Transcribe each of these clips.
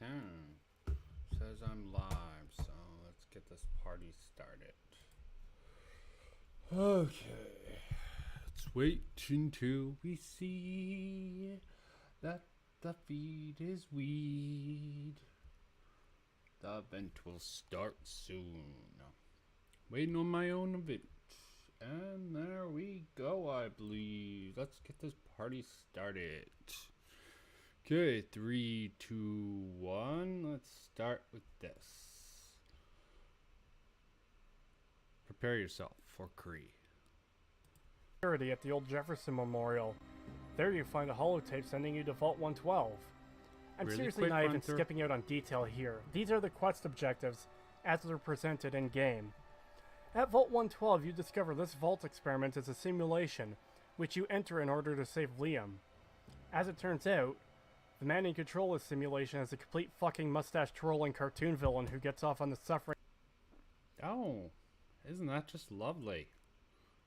can. Says I'm live, so let's get this party started. Okay. Let's wait until we see that the feed is weed. The event will start soon. Waiting on my own event. And there we go, I believe. Let's get this party started. Okay, 3, 2, 1. Let's start with this. Prepare yourself for Cree. At the old Jefferson Memorial. There you find a holotape sending you to Vault 112. I'm Really seriously quick not even run through. skipping out on detail here. These are the quest objectives as they're presented in-game. At Vault 112, you discover this vault experiment is a simulation, which you enter in order to save Liam. As it turns out, the man in control of this simulation is a complete fucking mustache-twirling cartoon villain who gets off on the suffering. Oh, isn't that just lovely?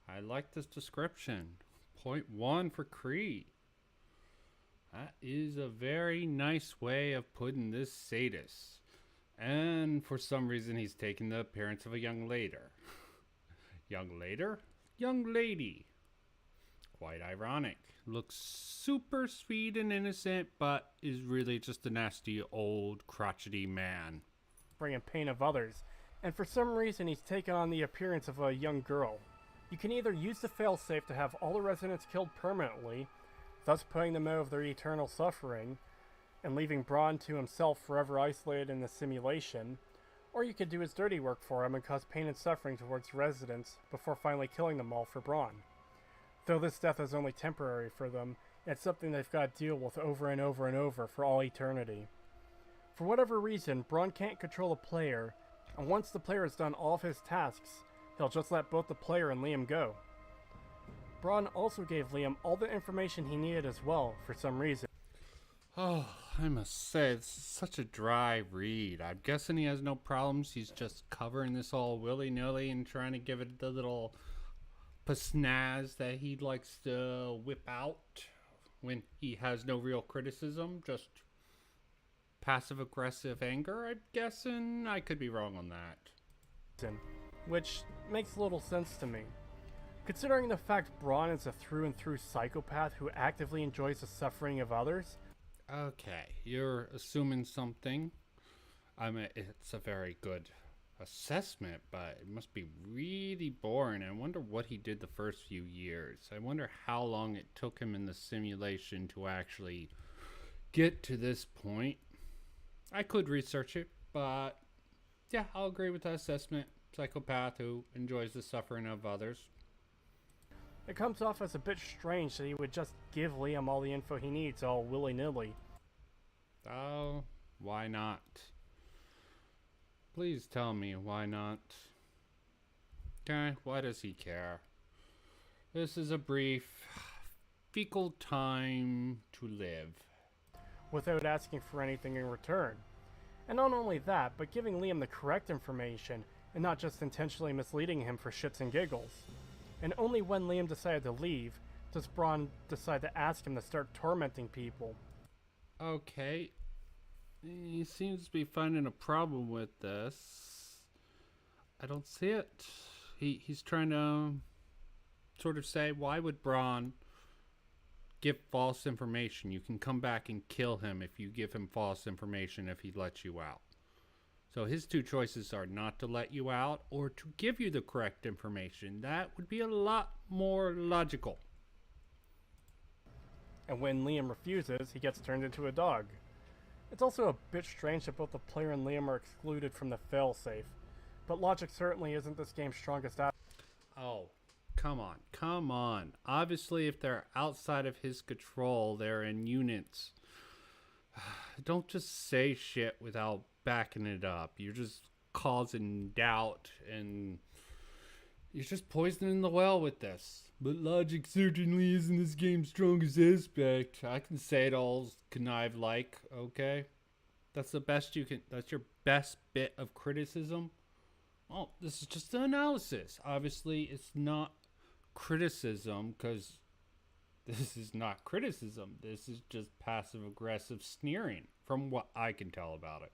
I like this description. Point 1 for Cree. That is a very nice way of putting this sadist. And for some reason he's taken the appearance of a young lady. Young lady. Quite ironic. Looks super sweet and innocent, but is really just a nasty old crotchety man. And pain of others, and for some reason he's taken on the appearance of a young girl. You can either use the failsafe to have all the residents killed permanently, thus putting them out of their eternal suffering, and leaving Braun to himself forever isolated in the simulation, or you could do his dirty work for him and cause pain and suffering towards residents before finally killing them all for Braun. Though this death is only temporary for them, it's something they've got to deal with over and over and over for all eternity. For whatever reason, Braun can't control the player, and once the player has done all of his tasks, he'll just let both the player and Liam go. Braun also gave Liam all the information he needed as well, for some reason. Oh, I must say, it's such a dry read. I'm guessing he has no problems. He's just covering this all willy-nilly and trying to give it the little pizzazz that he likes to whip out when he has no real criticism. Just passive-aggressive anger, I'm guessing. I could be wrong on that. Which makes little sense to me. Considering the fact Braun is a through-and-through psychopath who actively enjoys the suffering of others. Okay, you're assuming something. I mean, it's a very good assessment, but it must be really boring. I wonder what he did the first few years. I wonder how long it took him in the simulation to actually get to this point. I could research it, but yeah, I'll agree with that assessment. Psychopath who enjoys the suffering of others. It comes off as a bit strange that he would just give Liam all the info he needs all willy-nilly. Oh, why not? Please tell me why not. Okay, why does he care? This is a brief, fecal time to live. Without asking for anything in return. And not only that, but giving Liam the correct information and not just intentionally misleading him for shits and giggles. And only when Liam decided to leave does Braun decide to ask him to start tormenting people. Okay. He seems to be finding a problem with this. I don't see it. He's trying to sort of say, why would Braun give false information? You can come back and kill him if you give him false information if he lets you out. So his two choices are not to let you out or to give you the correct information. That would be a lot more logical. And when Liam refuses, he gets turned into a dog. It's also a bit strange that both the player and Liam are excluded from the failsafe, but logic certainly isn't this game's strongest aspect. Oh, come on. Obviously, if they're outside of his control, they're in units. Don't just say shit without backing it up. You're just causing doubt and you're just poisoning the well with this. But logic certainly isn't this game's strongest aspect. I can say it all connive like, okay? That's the best you can, that's your best bit of criticism. Oh, this is just an analysis. Obviously, it's not criticism because this is not criticism. This is just passive aggressive sneering. from what I can tell about it.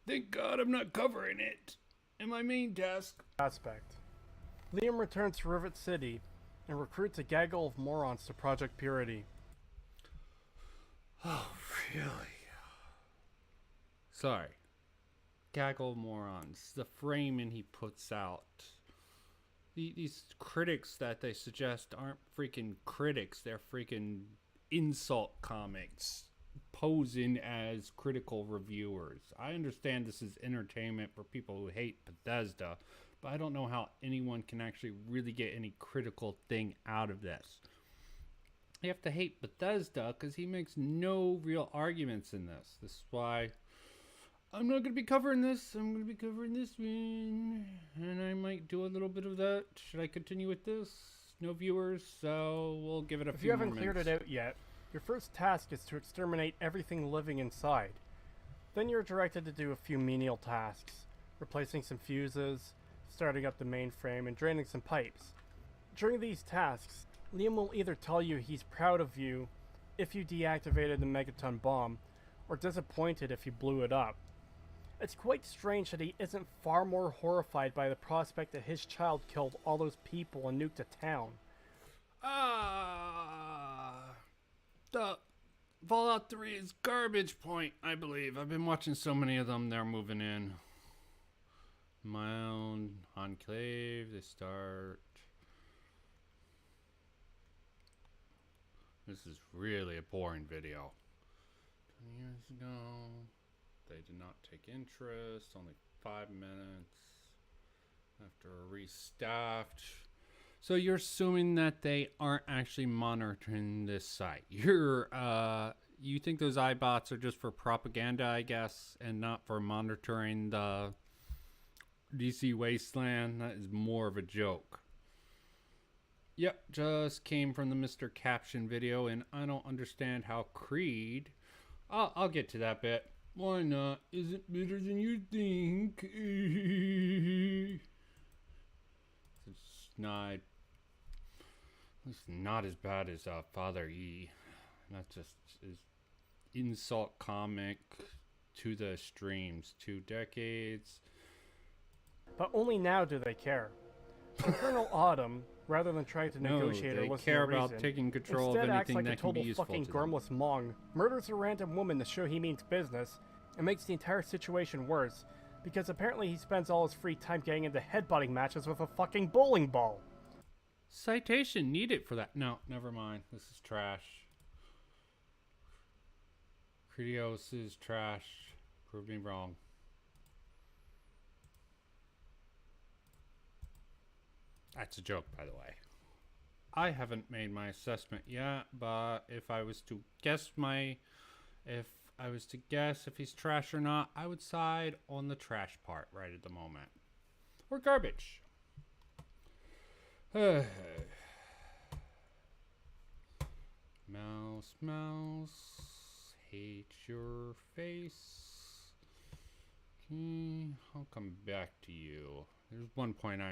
Thank God I'm not covering it in my main task. Aspect. Liam returns to Rivet City and recruits a gaggle of morons to Project Purity. Oh, really? Sorry. Gaggle of morons. The framing he puts out. These critics that they suggest aren't freaking critics. They're freaking insult comics posing as critical reviewers. I understand this is entertainment for people who hate Bethesda, but I don't know how anyone can actually really get any critical thing out of this. You have to hate Bethesda because he makes no real arguments in this. This is why I'm not going to be covering this. I'm going to be covering this one. And I might do a little bit of that. Should I continue with this? No viewers, so we'll give it a few more minutes. If you haven't cleared it out yet, your first task is to exterminate everything living inside. Then you're directed to do a few menial tasks, replacing some fuses, starting up the mainframe, and draining some pipes. During these tasks, Liam will either tell you he's proud of you if you deactivated the megaton bomb, or disappointed if you blew it up. It's quite strange that he isn't far more horrified by the prospect that his child killed all those people and nuked a town. The Fallout 3 is garbage point, I believe. I've been watching so many of them, they're moving in. My own Enclave, they start. This is really a boring video. 20 years ago, they did not take interest, only 5 minutes after restaffed. So you're assuming that they aren't actually monitoring this site. You think those iBots are just for propaganda, I guess, and not for monitoring the DC Wasteland? That is more of a joke. Yep, just came from the Mr. Caption video, and I don't understand how Creed... I'll get to that bit. Why not? Is it better than you think? It's not as bad as Father E. That just is insult comic to the streams. 2 decades. But only now do they care. Colonel Autumn, rather than trying to negotiate or listen to care reason, about taking control instead of acts anything like that a can be total useful fucking to them. gormless mong, murders a random woman to show he means business, and makes the entire situation worse, because apparently he spends all his free time getting into headbutting matches with a fucking bowling ball. Citation needed for that. No, never mind. This is trash. Creetosis is trash. Prove me wrong. That's a joke, by the way. I haven't made my assessment yet, but if I was to guess if he's trash or not, I would side on the trash part right at the moment. Or garbage. Mouse, hate your face. Okay, I'll come back to you. There's one point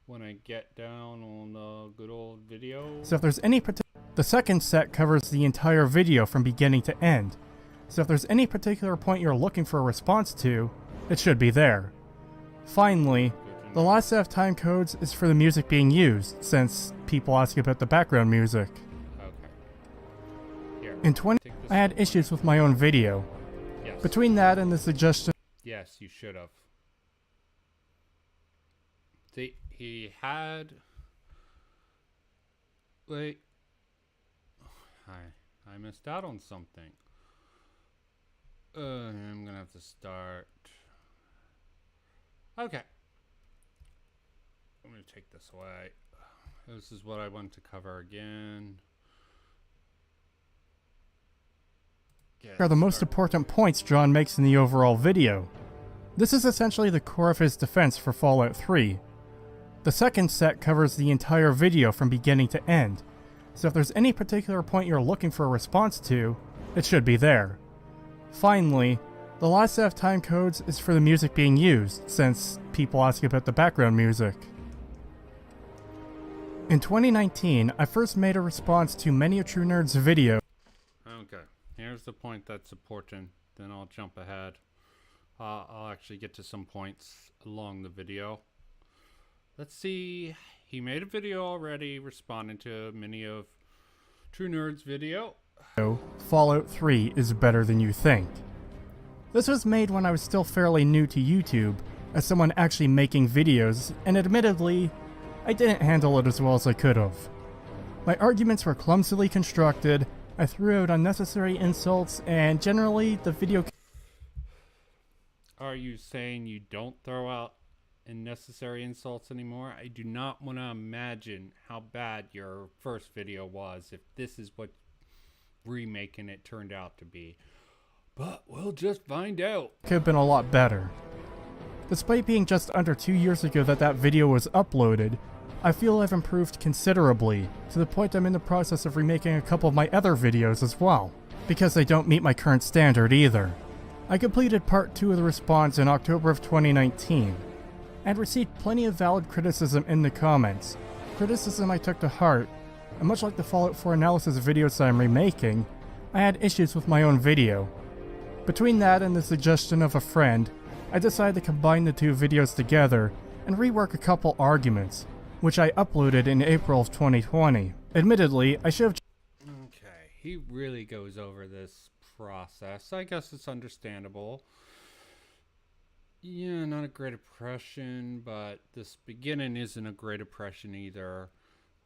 when I get down on the good old video. So if there's any the second set covers the entire video from beginning to end. So if there's any particular point you're looking for a response to, it should be there. Finally, the last set of time codes is for the music being used, since people ask about the background music. Okay. Here, in 20, I had issues with my own video. Yes. Between that and the suggestion... Yes, you should have. See, he had... Wait. I missed out on something. I'm gonna have to start. Okay. I'm gonna take this away. This is what I want to cover again. Are the most important points John makes in the overall video. This is essentially the core of his defense for Fallout 3. The second set covers the entire video from beginning to end, so if there's any particular point you're looking for a response to, it should be there. Finally, the last set of time codes is for the music being used, since people ask about the background music. In 2019, I first made a response to Many a True Nerd's video. Okay, here's the point that's important then I'll jump ahead. I'll actually get to some points along the video. Let's see. He made a video already responding to many of True Nerd's video. Fallout 3 is better than you think. This was made when I was still fairly new to YouTube, as someone actually making videos, and admittedly, I didn't handle it as well as I could have. My arguments were clumsily constructed, I threw out unnecessary insults, and generally, the video... Are you saying you don't throw out unnecessary insults anymore? I do not want to imagine how bad your first video was if this is what remaking it turned out to be. But we'll just find out. Could have been a lot better. Despite being just under 2 years ago that video was uploaded, I feel I've improved considerably, to the point I'm in the process of remaking a couple of my other videos as well, because they don't meet my current standard either. I completed part 2 of the response in October of 2019, and received plenty of valid criticism in the comments. Criticism I took to heart, and much like the Fallout 4 analysis videos I'm remaking, I had issues with my own video. Between that and the suggestion of a friend, I decided to combine the two videos together and rework a couple arguments, which I uploaded in April of 2020. Admittedly, I should have... Okay, he really goes over this process. I guess it's understandable. Yeah, not a great impression, but this beginning isn't a great impression either.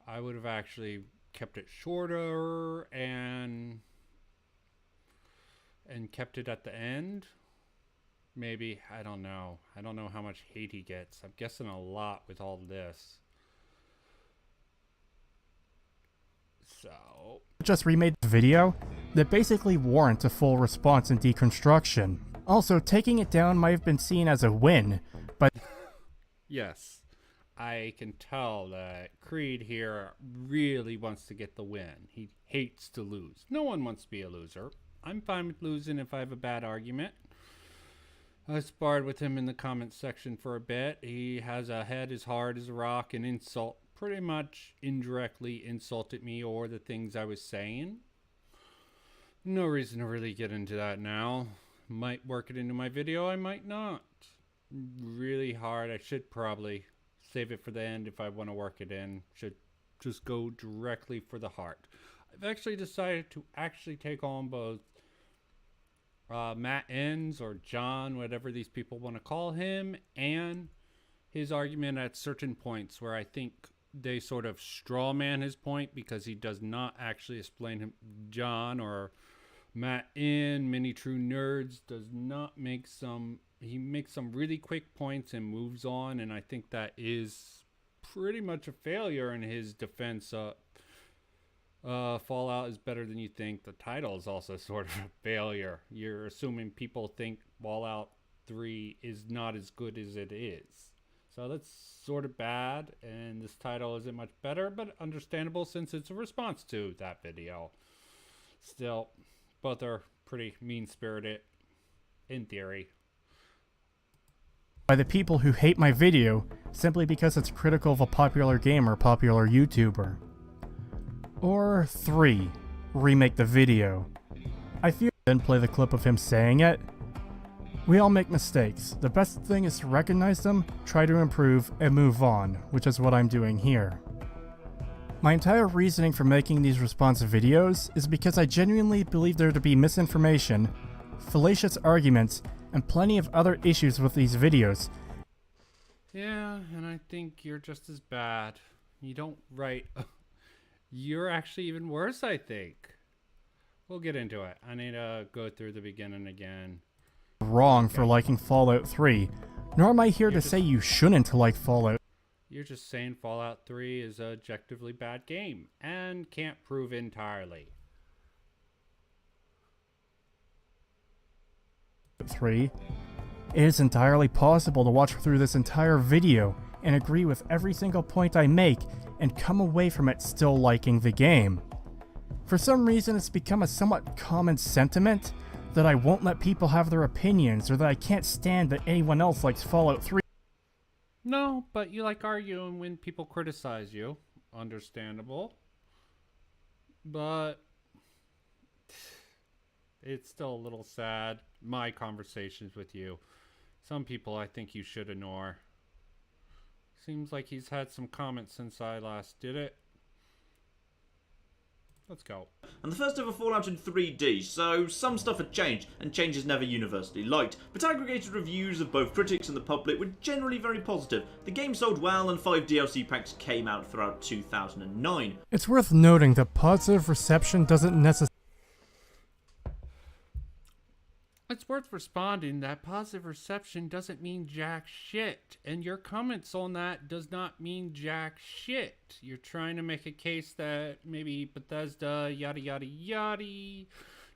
I would have actually kept it shorter and kept it at the end. Maybe, I don't know. I don't know how much hate he gets. I'm guessing a lot with all this. So... just remade the video that basically warrant a full response and deconstruction. Also, taking it down might have been seen as a win, but... Yes, I can tell that Creed here really wants to get the win. He hates to lose. No one wants to be a loser. I'm fine with losing if I have a bad argument. I sparred with him in the comments section for a bit. He has a head as hard as a rock and pretty much indirectly insulted me or the things I was saying. No reason to really get into that now. Might work it into my video, I might not. Really hard. I should probably save it for the end if I want to work it in. Should just go directly for the heart. I've actually decided to actually take on both Matt Enns or John, whatever these people want to call him, and his argument at certain points where I think they sort of strawman his point because he does not actually explain him. John or Matt Enns, Many True Nerds, does not make some... He makes some really quick points and moves on, and I think that is pretty much a failure in his defense. Fallout is better than you think. The title is also sort of a failure. You're assuming people think Fallout 3 is not as good as it is. So that's sort of bad, and this title isn't much better, but understandable since it's a response to that video. Still, both are pretty mean-spirited, in theory. By the people who hate my video simply because it's critical of a popular game or popular YouTuber. Or 3. Remake the video. I fear I didn't play the clip of him saying it. We all make mistakes. The best thing is to recognize them, try to improve, and move on, which is what I'm doing here. My entire reasoning for making these responsive videos is because I genuinely believe there to be misinformation, fallacious arguments, and plenty of other issues with these videos. Yeah, and I think you're just as bad. You don't write... You're actually even worse, I think. We'll get into it. I need to go through the beginning again. Wrong for liking Fallout 3, nor am I here to say you shouldn't like Fallout. You're just saying Fallout 3 is an objectively bad game and can't prove entirely. 3. It is entirely possible to watch through this entire video and agree with every single point I make and come away from it still liking the game. For some reason, it's become a somewhat common sentiment that I won't let people have their opinions or that I can't stand that anyone else likes Fallout 3. No, but you like arguing when people criticize you. Understandable. But it's still a little sad. my conversations with you. Some people I think you should ignore. Seems like he's had some comments since I last did it. Let's go. And the first ever Fallout in 3D, so some stuff had changed, and change is never universally liked. But aggregated reviews of both critics and the public were generally very positive. The game sold well, and 5 DLC packs came out throughout 2009. It's worth noting that positive reception doesn't necessarily. It's worth responding that positive reception doesn't mean jack shit, and your comments on that does not mean jack shit. You're trying to make a case that maybe Bethesda, yada yada yada,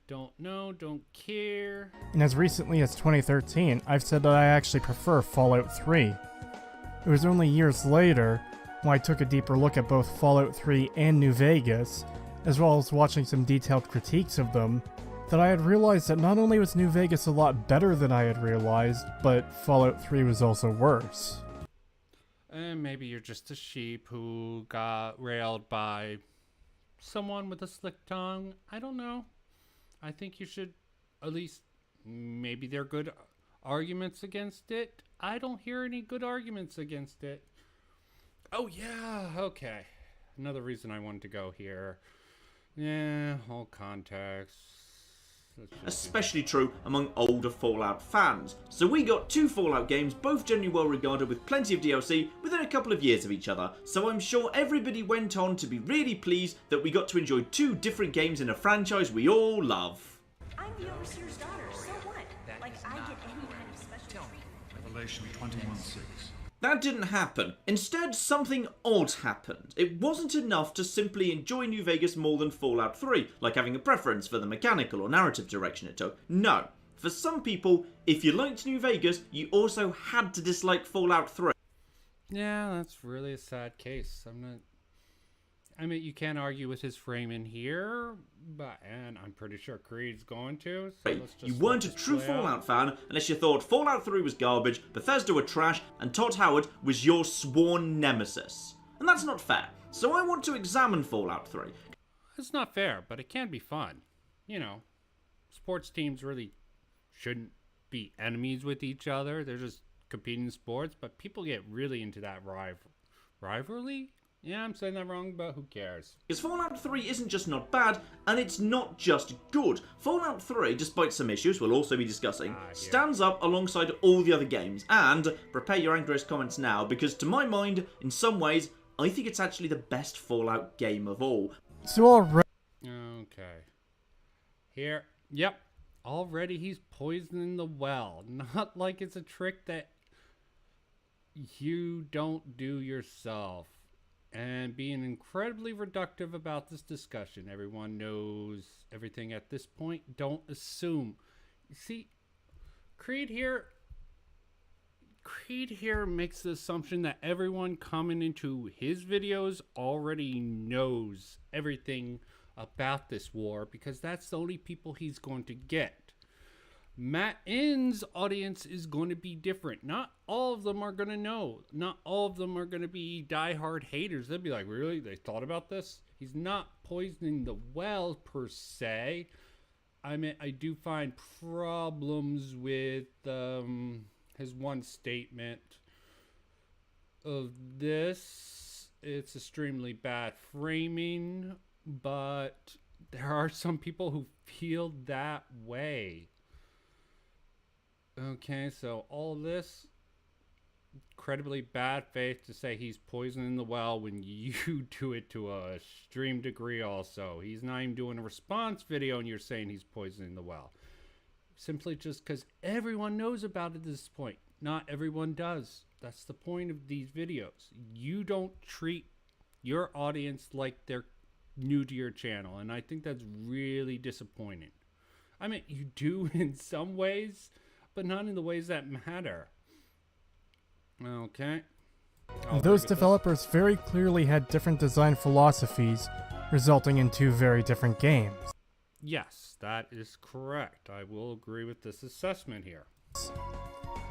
don't know, don't care. And as recently as 2013, I've said that I actually prefer Fallout 3. It was only years later, when I took a deeper look at both Fallout 3 and New Vegas, as well as watching some detailed critiques of them, that I had realized that not only was New Vegas a lot better than I had realized, but Fallout 3 was also worse. And maybe you're just a sheep who got railed by someone with a slick tongue. I don't know. I think you should at least, maybe there are good arguments against it. I don't hear any good arguments against it. Oh yeah, okay. Another reason I wanted to go here. Yeah, whole context. Especially true among older Fallout fans. So we got 2 Fallout games, both generally well regarded with plenty of DLC within a couple of years of each other. So I'm sure everybody went on to be really pleased that we got to enjoy 2 different games in a franchise we all love. I'm the overseer's daughter, so what? Like I get any kind of special treatment. Revelation 21:6. That didn't happen. Instead, something odd happened. It wasn't enough to simply enjoy New Vegas more than Fallout 3, like having a preference for the mechanical or narrative direction it took. No. For some people, if you liked New Vegas, you also had to dislike Fallout 3. Yeah, that's really a sad case. I mean, you can't argue with his framing here, and I'm pretty sure Creed's going to. So let's just you weren't a true Fallout fan unless you thought Fallout 3 was garbage, Bethesda were trash, and Todd Howard was your sworn nemesis. And that's not fair. So I want to examine Fallout 3. It's not fair, but it can be fun. You know, sports teams really shouldn't be enemies with each other. They're just competing in sports, but people get really into that rivalry. Yeah, I'm saying that wrong, but who cares? Because Fallout 3 isn't just not bad, and it's not just good. Fallout 3, despite some issues we'll also be discussing, stands up alongside all the other games, and prepare your angriest comments now, because to my mind, in some ways, I think it's actually the best Fallout game of all. So already. Okay. Here. Yep. Already he's poisoning the well. Not like it's a trick that you don't do yourself. And being incredibly reductive about this discussion. Everyone knows everything at this point. Don't assume. You see, Creed here makes the assumption that everyone coming into his videos already knows everything about this war, because that's the only people he's going to get. Matt N's audience is going to be different. Not all of them are going to know. Not all of them are going to be diehard haters. They'll be like, really? They thought about this? He's not poisoning the well, per se. I mean, I do find problems with his one statement of this. It's extremely bad framing, but there are some people who feel that way. Okay, so all of this, incredibly bad faith to say he's poisoning the well when you do it to a extreme degree also. He's not even doing a response video and you're saying he's poisoning the well. Simply just because everyone knows about it at this point. Not everyone does. That's the point of these videos. You don't treat your audience like they're new to your channel, and I think that's really disappointing. I mean, you do in some ways, but not in the ways that matter. Okay. Those developers very clearly had different design philosophies, resulting in 2 very different games. Yes, that is correct. I will agree with this assessment here.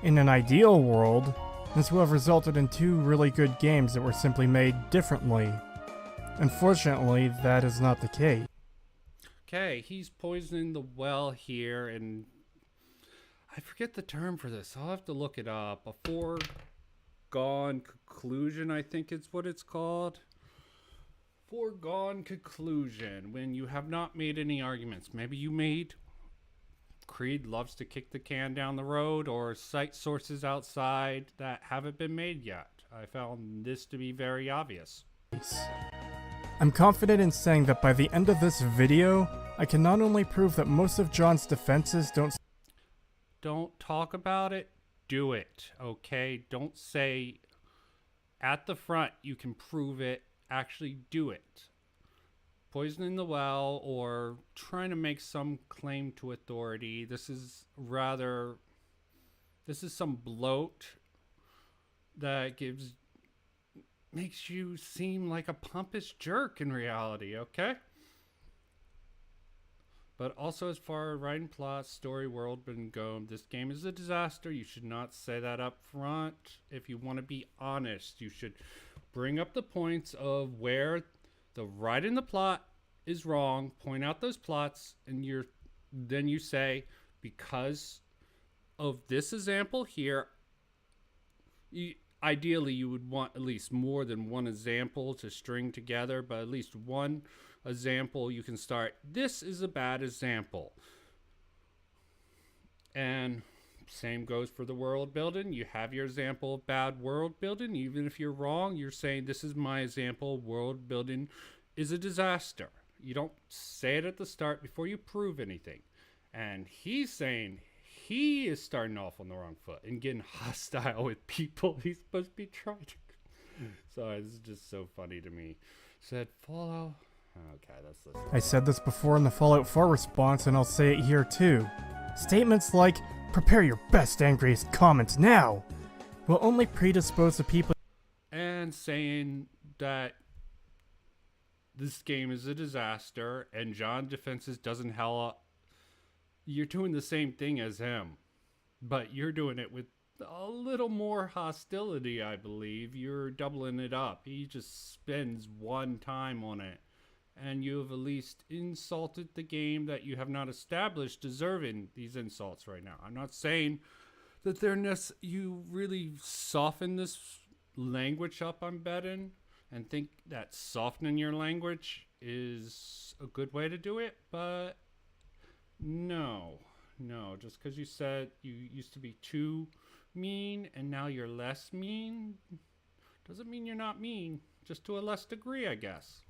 In an ideal world, this would have resulted in 2 really good games that were simply made differently. Unfortunately, that is not the case. Okay, he's poisoning the well here, and I forget the term for this. I'll have to look it up. A foregone conclusion, I think is what it's called. Foregone conclusion, when you have not made any arguments. Maybe you made Creed loves to kick the can down the road, or cite sources outside that haven't been made yet. I found this to be very obvious. I'm confident in saying that by the end of this video, I can not only prove that most of John's defenses Don't talk about it, do it, okay? Don't say at the front you can prove it, actually do it. Poisoning the well or trying to make some claim to authority. This is some bloat that makes you seem like a pompous jerk in reality, okay? But also, as far as writing plot, story, world building go, this game is a disaster. You should not say that up front. If you want to be honest, you should bring up the points of where the writing the plot is wrong, point out those plots, and then you say, because of this example here, ideally you would want at least more than one example to string together, but at least one example you can start. This is a bad example. And same goes for the world building. You have your example of bad world building. Even if you're wrong, you're saying this is my example. World building is a disaster. You don't say it at the start before you prove anything. And he's saying he is starting off on the wrong foot and getting hostile with people he's supposed to be trying to. Sorry, this is just so funny to me. Said Fallout. Okay, that's this. I said this before in the Fallout 4 response, and I'll say it here too. Statements like, "Prepare your best, angriest comments now," will only predispose the people. And saying that this game is a disaster and John Defenses doesn't help. You're doing the same thing as him, but you're doing it with a little more hostility, I believe. You're doubling it up. He just spends one time on it. And you have at least insulted the game that you have not established deserving these insults right now. I'm not saying that you really soften this language up, I'm betting, and think that softening your language is a good way to do it, but no, just because you said you used to be too mean and now you're less mean doesn't mean you're not mean, just to a less degree, I guess.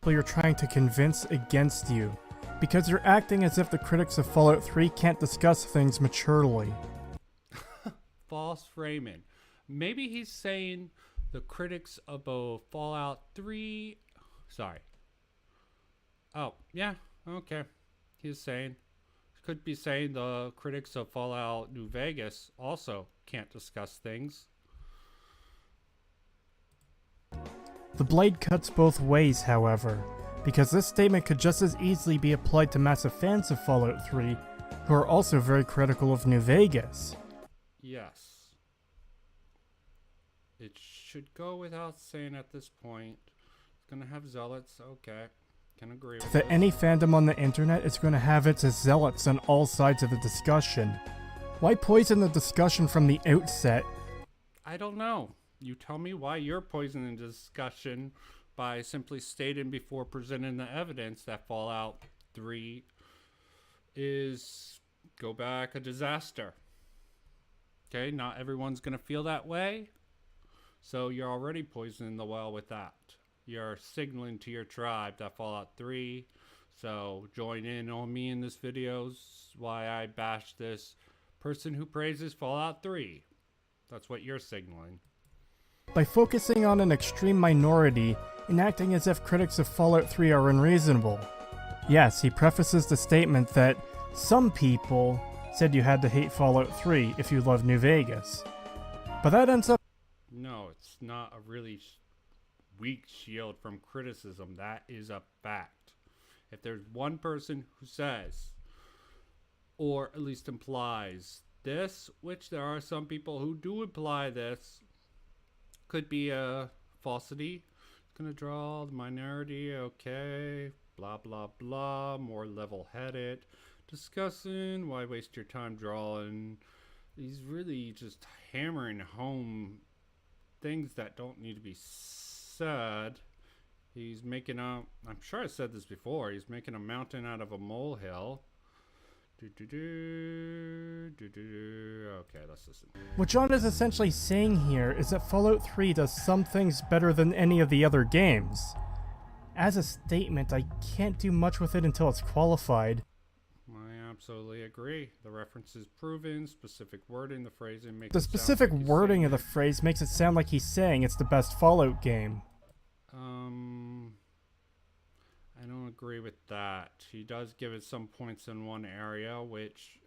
You're trying to convince against you, because you're acting as if the critics of Fallout 3 can't discuss things maturely. False framing. Maybe he's saying the critics of both Fallout 3... Sorry. Oh, yeah, okay. He's saying... Could be saying the critics of Fallout New Vegas also can't discuss things. The blade cuts both ways, however, because this statement could just as easily be applied to massive fans of Fallout 3, who are also very critical of New Vegas. Yes. It should go without saying at this point. It's gonna have zealots, okay. Can agree with That this. any fandom on the internet is going to have its zealots on all sides of the discussion. Why poison the discussion from the outset? I don't know. You tell me why you're poisoning the discussion by simply stating before presenting the evidence that Fallout 3 is, go back, a disaster. Okay, not everyone's going to feel that way. So you're already poisoning the well with that. You're signaling to your tribe that Fallout 3, so join in on me in this video's why I bash this person who praises Fallout 3. That's what you're signaling. By focusing on an extreme minority and acting as if critics of Fallout 3 are unreasonable. Yes, he prefaces the statement that some people said you had to hate Fallout 3 if you love New Vegas. But that ends up... No, it's not a really weak shield from criticism. That is a fact. If there's one person who says, or at least implies this, which there are some people who do imply this, could be a falsity. It's gonna draw the minority, okay, blah blah blah, more level-headed. discussing. Why waste your time drawing? He's really just hammering home things that don't need to be said. He's making a, I'm sure I said this before, he's making a mountain out of a molehill. Okay, let's listen. What John is essentially saying here is that Fallout 3 does some things better than any of the other games. As a statement, I can't do much with it until it's qualified. I absolutely agree. The reference is proven, specific wording, the phrasing makes The it sound specific like he's wording saying of the phrase makes it sound like he's saying it's the best Fallout game. I don't agree with that. He does give it some points in one area, which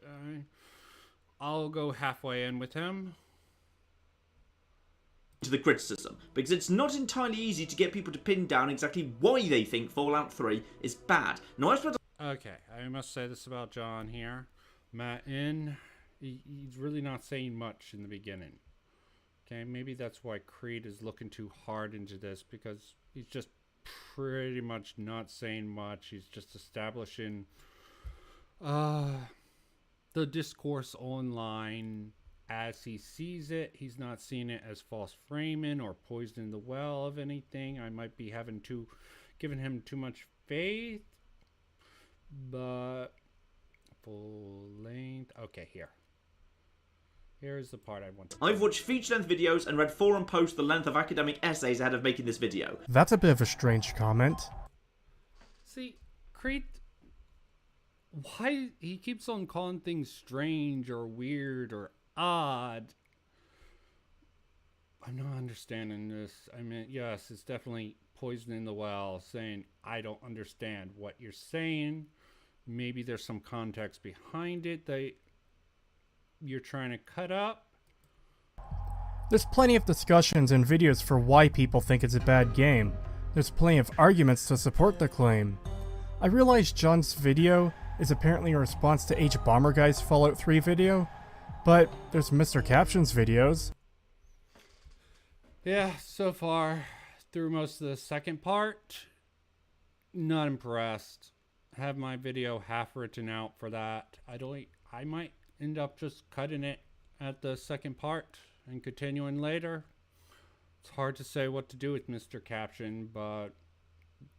I'll go halfway in with him. To the criticism, because it's not entirely easy to get people to pin down exactly why they think Fallout 3 is bad. Now, Okay, I must say this about John here. He's really not saying much in the beginning. Okay, maybe that's why Creed is looking too hard into this, because he's just pretty much not saying much. He's just establishing the discourse online as he sees it. He's not seeing it as false framing or poisoning the well of anything. I might be giving him too much faith, but full length. Okay, here's the part I want to. I've watched feature-length videos and read forum posts the length of academic essays ahead of making this video. That's a bit of a strange comment. See, Creed, why he keeps on calling things strange or weird or odd? I'm not understanding this. I mean, yes, it's definitely poisoning the well, saying, I don't understand what you're saying. Maybe there's some context behind it that you're trying to cut up. There's plenty of discussions and videos for why people think it's a bad game. There's plenty of arguments to support the claim. I realize John's video is apparently a response to H Bomber Guy's Fallout 3 video, but there's Mr. Caption's videos. Yeah, so far, through most of the second part, not impressed. Have my video half written out for that. I might end up just cutting it at the second part and continuing later. It's hard to say what to do with Mr. Caption, but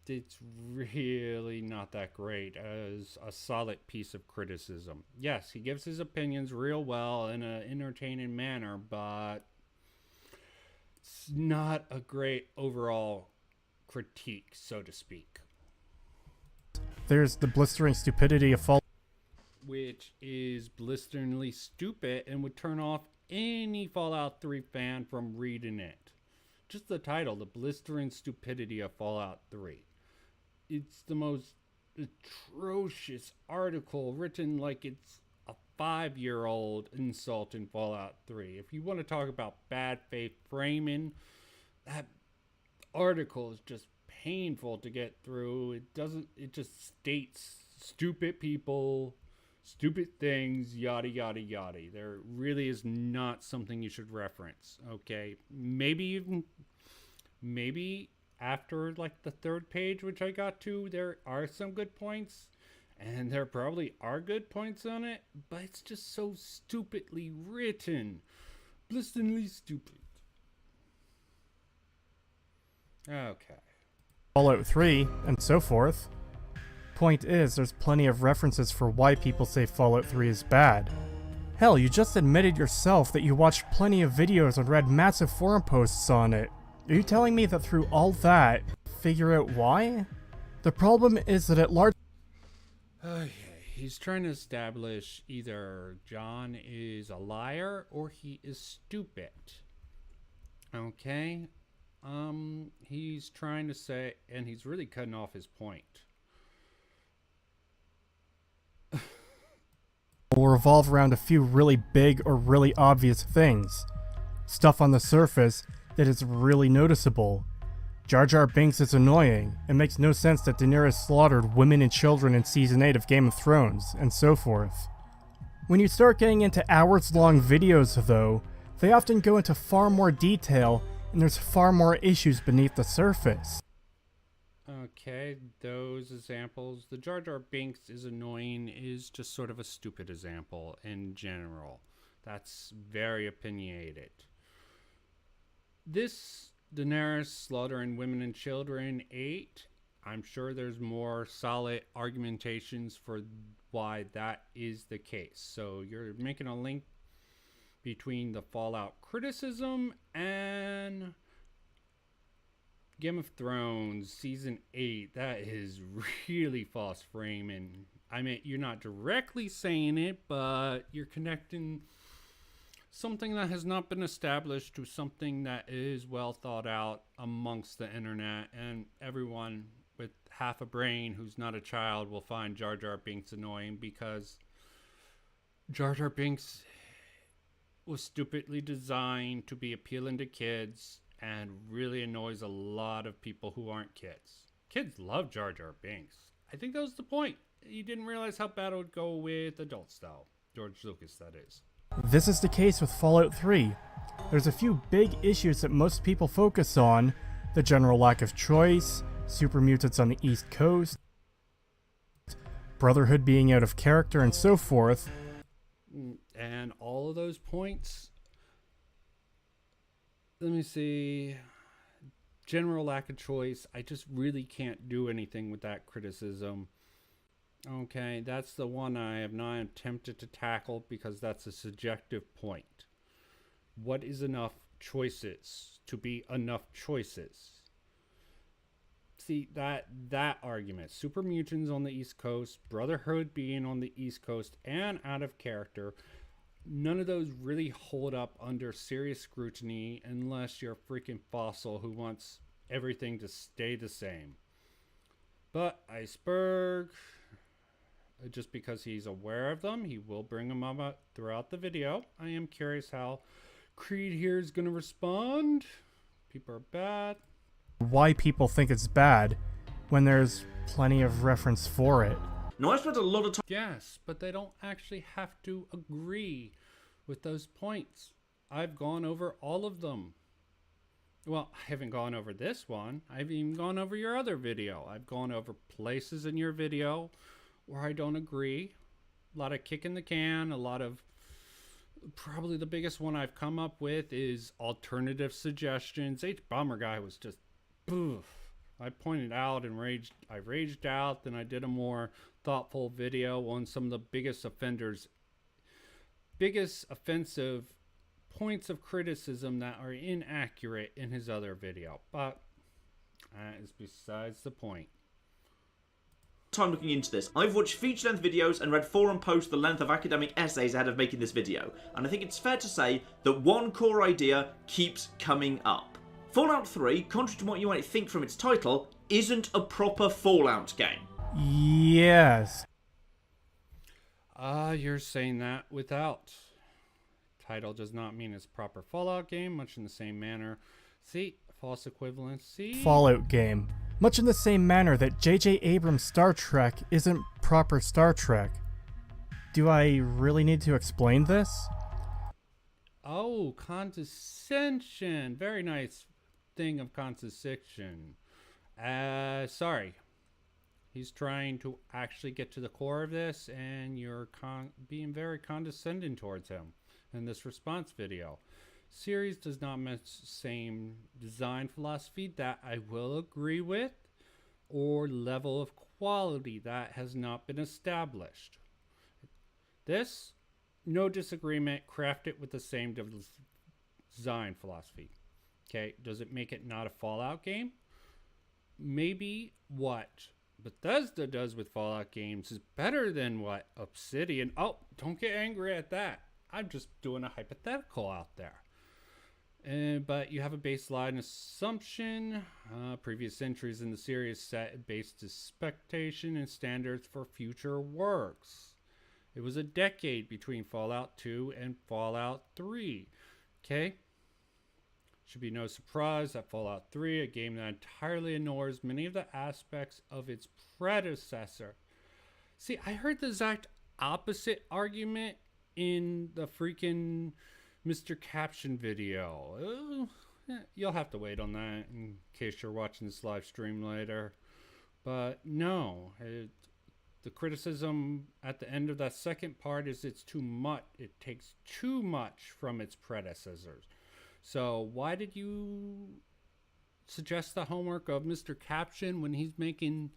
it's really not that great as a solid piece of criticism. Yes, he gives his opinions real well in an entertaining manner, but it's not a great overall critique, so to speak. There's the blistering stupidity of Fallout, which is blisteringly stupid and would turn off any Fallout 3 fan from reading it. Just the title, The Blistering Stupidity of Fallout 3. It's the most atrocious article written like it's a 5-year-old insult in Fallout 3. If you want to talk about bad faith framing, that article is just painful to get through. It just states stupid people, stupid things, yada yada yada. There really is not something you should reference. Okay, maybe after like the third page, which I got to, there are some good points, and there probably are good points on it, but it's just so stupidly written, blisteringly stupid. Okay. Fallout 3, and so forth. Point is, there's plenty of references for why people say Fallout 3 is bad. Hell, you just admitted yourself that you watched plenty of videos and read massive forum posts on it. Are you telling me that through all that, figure out why? The problem is that at large... Okay, he's trying to establish either John is a liar or he is stupid. Okay? He's trying to say, and he's really cutting off his point. will revolve around a few really big or really obvious things. Stuff on the surface that is really noticeable. Jar Jar Binks is annoying. It makes no sense that Daenerys slaughtered women and children in Season 8 of Game of Thrones, and so forth. When you start getting into hours-long videos, though, they often go into far more detail, and there's far more issues beneath the surface. Okay, those examples. The Jar Jar Binks is annoying is just sort of a stupid example in general. That's very opinionated. This Daenerys slaughtering women and children 8, I'm sure there's more solid argumentations for why that is the case. So you're making a link between the Fallout criticism and Game of Thrones season 8. That is really false framing. I mean, you're not directly saying it, but you're connecting something that has not been established to something that is well thought out amongst the internet, and everyone with half a brain who's not a child will find Jar Jar Binks annoying because Jar Jar Binks was stupidly designed to be appealing to kids and really annoys a lot of people who aren't kids. Kids love Jar Jar Binks. I think that was the point. He didn't realize how bad it would go with adults, though. George Lucas, that is. This is the case with Fallout 3. There's a few big issues that most people focus on: the general lack of choice, super mutants on the East Coast, Brotherhood being out of character, and so forth. And all of those points, let me see, general lack of choice, I just really can't do anything with that criticism. Okay, that's the one I have not attempted to tackle because that's a subjective point. What is enough choices to be enough choices? See, that argument, super mutants on the East Coast, Brotherhood being on the East Coast and out of character, none of those really hold up under serious scrutiny unless you're a freaking fossil who wants everything to stay the same. But Iceberg, just because he's aware of them, he will bring them up throughout the video. I am curious how Creed here is going to respond. People are bad. Why people think it's bad when there's plenty of reference for it. Now, I spent a lot of time. Yes, but they don't actually have to agree with those points. I've gone over all of them. Well, I haven't gone over this one. I've even gone over your other video. I've gone over places in your video where I don't agree. A lot of kicking the can, a lot of... Probably the biggest one I've come up with is alternative suggestions. Bomber guy was just... Oof. I pointed out and I raged out. Then I did a more thoughtful video on some of the biggest offensive points of criticism that are inaccurate in his other video. But that is besides the point. Time looking into this. I've watched feature-length videos and read forum posts the length of academic essays ahead of making this video, and I think it's fair to say that one core idea keeps coming up. Fallout 3, contrary to what you might think from its title, isn't a proper Fallout game. Yes. You're saying that without. Title does not mean it's proper Fallout game, much in the same manner. See, false equivalency. Fallout game. Much in the same manner that J.J. Abrams' Star Trek isn't proper Star Trek. Do I really need to explain this? Oh, condescension. Very nice thing of condescension. Sorry. He's trying to actually get to the core of this, and you're being very condescending towards him in this response video. Series does not match the same design philosophy that I will agree with, or level of quality that has not been established. This, no disagreement, crafted with the same design philosophy. Okay, does it make it not a Fallout game? Maybe what Bethesda does with Fallout games is better than what Obsidian... Oh, don't get angry at that. I'm just doing a hypothetical out there. But you have a baseline assumption. Previous entries in the series set based expectation and standards for future works. It was a decade between Fallout 2 and Fallout 3. Okay? Should be no surprise that Fallout 3, a game that entirely ignores many of the aspects of its predecessor. See, I heard the exact opposite argument in the freaking Mr. Caption video. You'll have to wait on that in case you're watching this live stream later. But no, the criticism at the end of that second part is it's too much. It takes too much from its predecessors. So why did you suggest the homework of Mr. Caption when he's making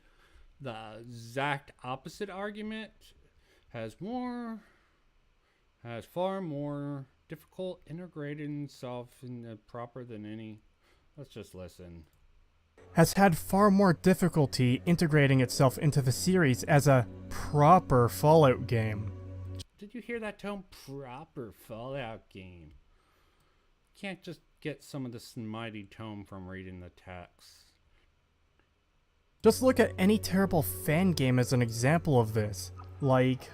the exact opposite argument? Has far more difficult integrating itself in the proper than any. Let's just listen. Has had far more difficulty integrating itself into the series as a proper Fallout game. Did you hear that tone? Proper Fallout game. Can't just get some of this mighty tone from reading the text. Just look at any terrible fan game as an example of this. Like...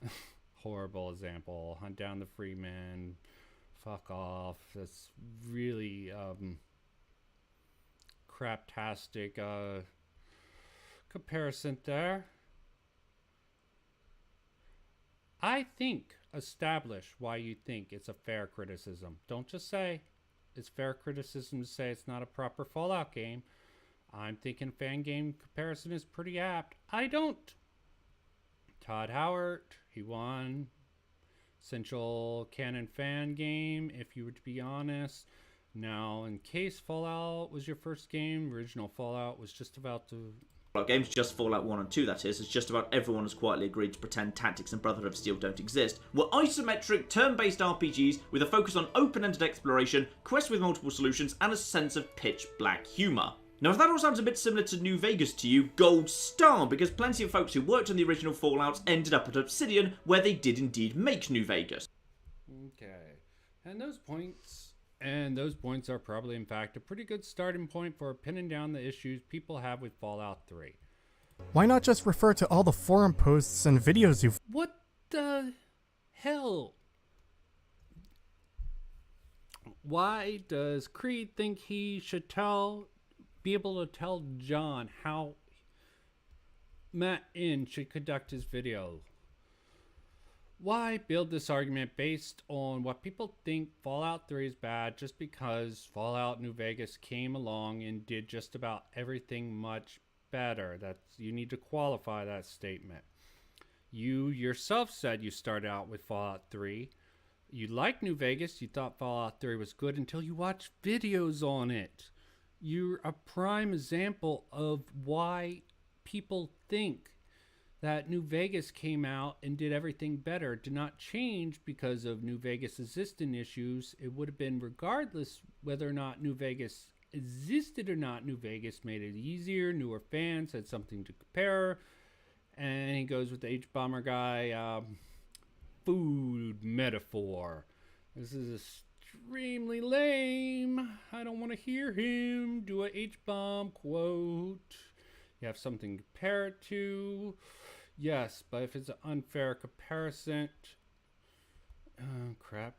Horrible example. Hunt Down the Freeman. Fuck off. That's really craptastic comparison there. I think establish why you think it's a fair criticism. Don't just say it's fair criticism to say it's not a proper Fallout game. I'm thinking fan game comparison is pretty apt. I don't. Todd Howard, he won Essential Canon Fan Game, if you were to be honest. Now, in case Fallout was your first game, original Fallout was just about to... Fallout games, just Fallout 1 and 2 that is, it's just about everyone has quietly agreed to pretend Tactics and Brotherhood of Steel don't exist, were isometric, turn-based RPGs with a focus on open-ended exploration, quests with multiple solutions, and a sense of pitch-black humour. Now, if that all sounds a bit similar to New Vegas to you, gold star, because plenty of folks who worked on the original Fallouts ended up at Obsidian, where they did indeed make New Vegas. Okay, and those points are probably, in fact, a pretty good starting point for pinning down the issues people have with Fallout 3. Why not just refer to all the forum posts and videos you've... What the hell? Why does Cree think he should be able to tell John how Matt In should conduct his video? Why build this argument based on what people think Fallout 3 is bad just because Fallout New Vegas came along and did just about everything much better? You need to qualify that statement. You yourself said you started out with Fallout 3. You liked New Vegas. You thought Fallout 3 was good until you watched videos on it. You're a prime example of why people think that New Vegas came out and did everything better. It did not change because of New Vegas' existing issues. It would have been regardless whether or not New Vegas existed or not. New Vegas made it easier. Newer fans had something to compare. And he goes with the H-Bomber guy, food metaphor. This is extremely lame. I don't want to hear him do a H-bomb quote. You have something to compare it to. Yes, but if it's an unfair comparison, crap.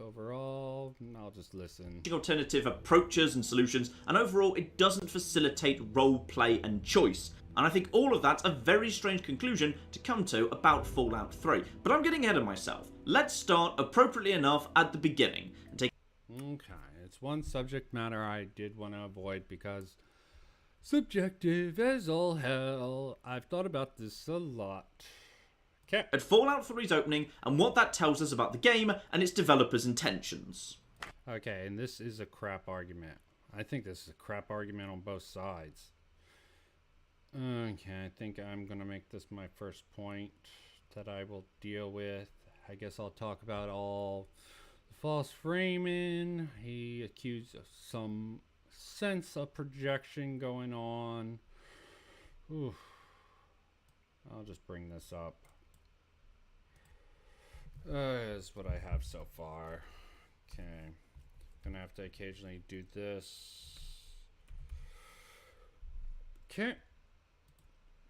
Overall, I'll just listen. Alternative approaches and solutions, and overall it doesn't facilitate role play and choice. And I think all of that's a very strange conclusion to come to about Fallout 3. But I'm getting ahead of myself. Let's start, appropriately enough, at the beginning. And take Okay, it's one subject matter I did want to avoid because subjective as all hell. I've thought about this a lot. Okay. At Fallout 3's opening and what that tells us about the game and its developers' intentions. Okay, and this is a crap argument. I think this is a crap argument on both sides. Okay, I think I'm going to make this my first point that I will deal with. I guess I'll talk about all the false framing. He accused of some sense of projection going on. Oof. I'll just bring this up. Is what I have so far. Okay. Gonna have to occasionally do this. Okay.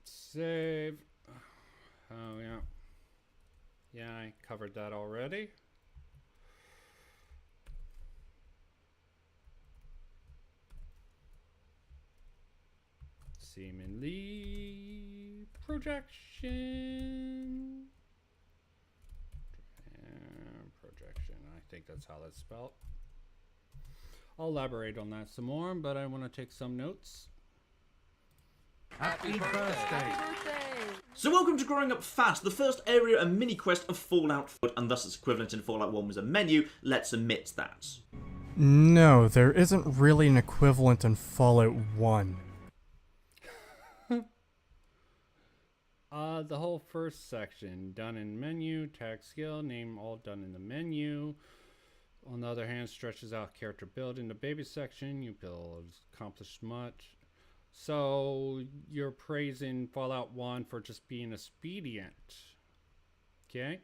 Save. Oh, yeah. Yeah, I covered that already. Seemingly projection. Projection. I think that's how that's spelled. I'll elaborate on that some more, but I want to take some notes. Happy birthday. So welcome to Growing Up Fast, the first area and mini-quest of Fallout 4, and thus its equivalent in Fallout 1 was a menu, let's admit that. No, there isn't really an equivalent in Fallout 1. The whole first section, done in menu, tag skill, name all done in the menu. On the other hand, stretches out character build in the baby section, you feel accomplished much. So you're praising Fallout 1 for just being expedient. Okay,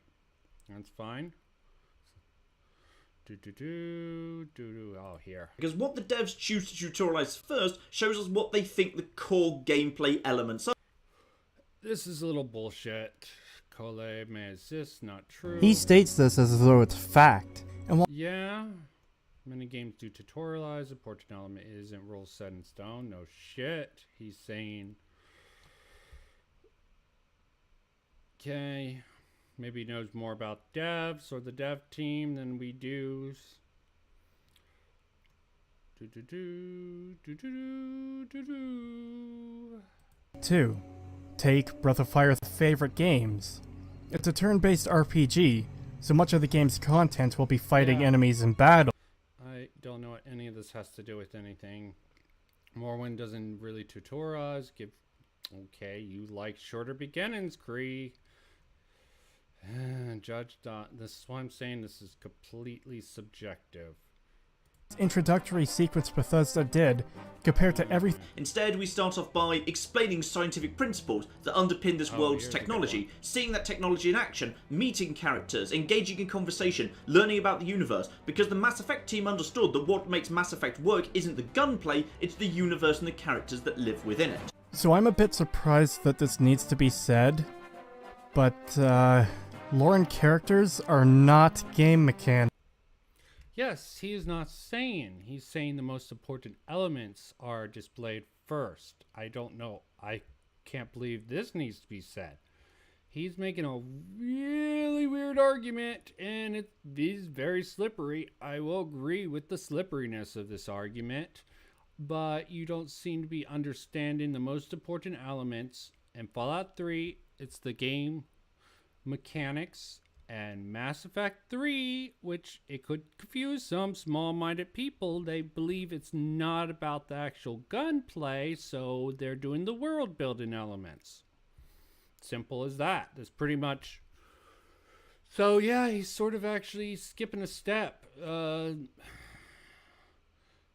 that's fine. Oh, here. Because what the devs choose to tutorialize first shows us what they think the core gameplay elements are. This is a little bullshit. Cole may exist, not true. He states this as though it's fact. And Yeah. Many games do tutorialize. Important element isn't rules set in stone. No shit. He's saying. Okay. Maybe he knows more about devs or the dev team than we do. 2. Take Breath of Fire's favorite games. It's a turn-based RPG, so much of the game's content will be fighting enemies in battle. I don't know what any of this has to do with anything. Morrowind doesn't really tutorialize. Okay, you like shorter beginnings, Cree. Judge Dot. This is why I'm saying this is completely subjective. Introductory sequence Bethesda did, compared to everything. Instead, we start off by explaining scientific principles that underpin this world's technology, seeing that technology in action, meeting characters, engaging in conversation, learning about the universe, because the Mass Effect team understood that what makes Mass Effect work isn't the gunplay, it's the universe and the characters that live within it. So I'm a bit surprised that this needs to be said, but lore and characters are not game mechanics. Yes, he is not saying. He's saying the most important elements are displayed first. I don't know. I can't believe this needs to be said. He's making a really weird argument, and it is very slippery. I will agree with the slipperiness of this argument, but you don't seem to be understanding the most important elements. In Fallout 3, it's the game mechanics. And Mass Effect 3, which it could confuse some small-minded people, they believe it's not about the actual gunplay, so they're doing the world-building elements. Simple as that. That's pretty much... So yeah, he's sort of actually skipping a step.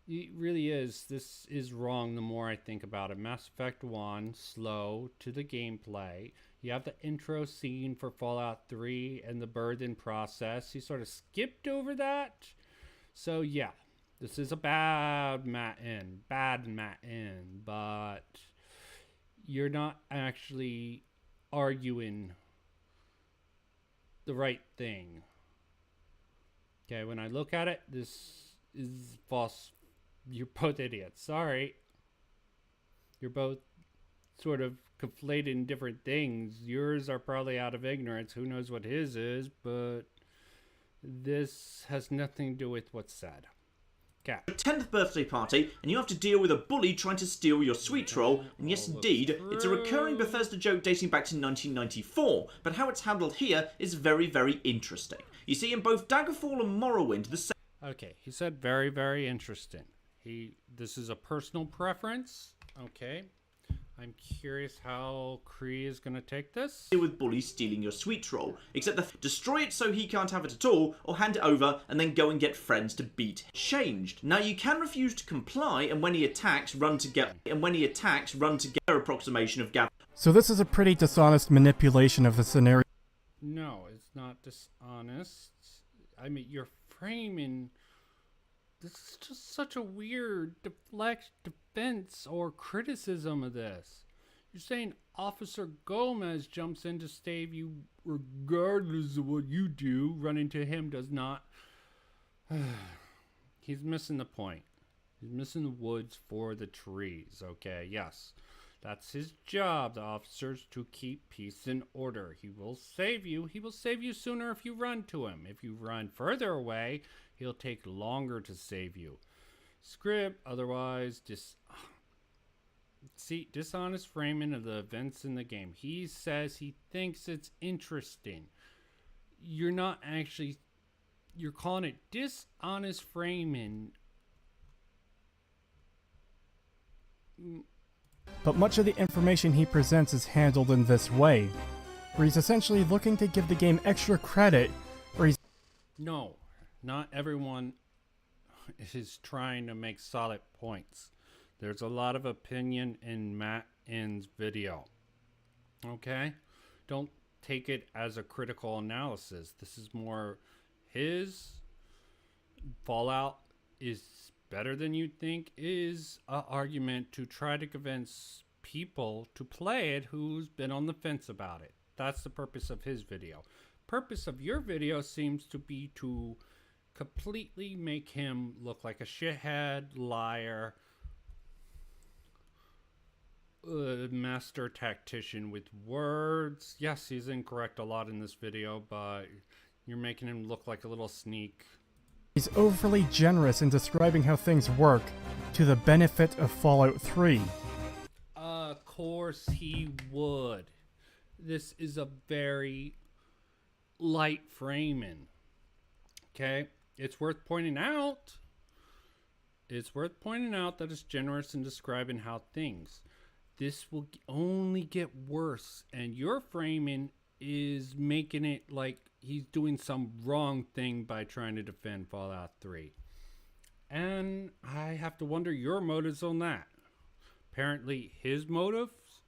He really is. This is wrong the more I think about it. Mass Effect 1, slow to the gameplay. You have the intro scene for Fallout 3 and the birthing process. He sort of skipped over that. So yeah, this is a bad Matt in, but you're not actually arguing the right thing. Okay, when I look at it, this is false. You're both idiots. Sorry. You're both sort of conflating different things. Yours are probably out of ignorance. Who knows what his is, but this has nothing to do with what's said. Okay. Your 10th birthday party, and you have to deal with a bully trying to steal your sweet roll, and yes indeed, it's a recurring Bethesda joke dating back to 1994, but how it's handled here is very, very interesting. You see, in both Daggerfall and Morrowind, the same... Okay, he said very, very interesting. This is a personal preference. Okay. I'm curious how Cree is going to take this. With bullies stealing your sweet roll, except that destroy it so he can't have it at all, or hand it over and then go and get friends to beat him. Changed. Now you can refuse to comply, and when he attacks, run to get. Approximation of gather. So this is a pretty dishonest manipulation of the scenario. No, it's not dishonest. I mean, you're framing. This is just such a weird defense or criticism of this. You're saying Officer Gomez jumps in to save you regardless of what you do. Running to him does not. He's missing the point. He's missing the woods for the trees. Okay, yes. That's his job, the officers, to keep peace and order. He will save you. He will save you sooner if you run to him. If you run further away, he'll take longer to save you. Script, otherwise, just... See, dishonest framing of the events in the game. He says he thinks it's interesting. You're not actually, you're calling it dishonest framing. But much of the information he presents is handled in this way, where he's essentially looking to give the game extra credit, where he's... No, not everyone is trying to make solid points. There's a lot of opinion in Matt N's video. Okay? Don't take it as a critical analysis. This is more his Fallout is better than you think is an argument to try to convince people to play it who's been on the fence about it. That's the purpose of his video. Purpose of your video seems to be to completely make him look like a shithead, liar, master tactician with words. Yes, he's incorrect a lot in this video, but you're making him look like a little sneak. He's overly generous in describing how things work to the benefit of Fallout 3. Of course he would. This is a very light framing. Okay? It's worth pointing out. It's worth pointing out that it's generous in describing how things. This will only get worse, and your framing is making it like he's doing some wrong thing by trying to defend Fallout 3. And I have to wonder your motives on that. Apparently his motives,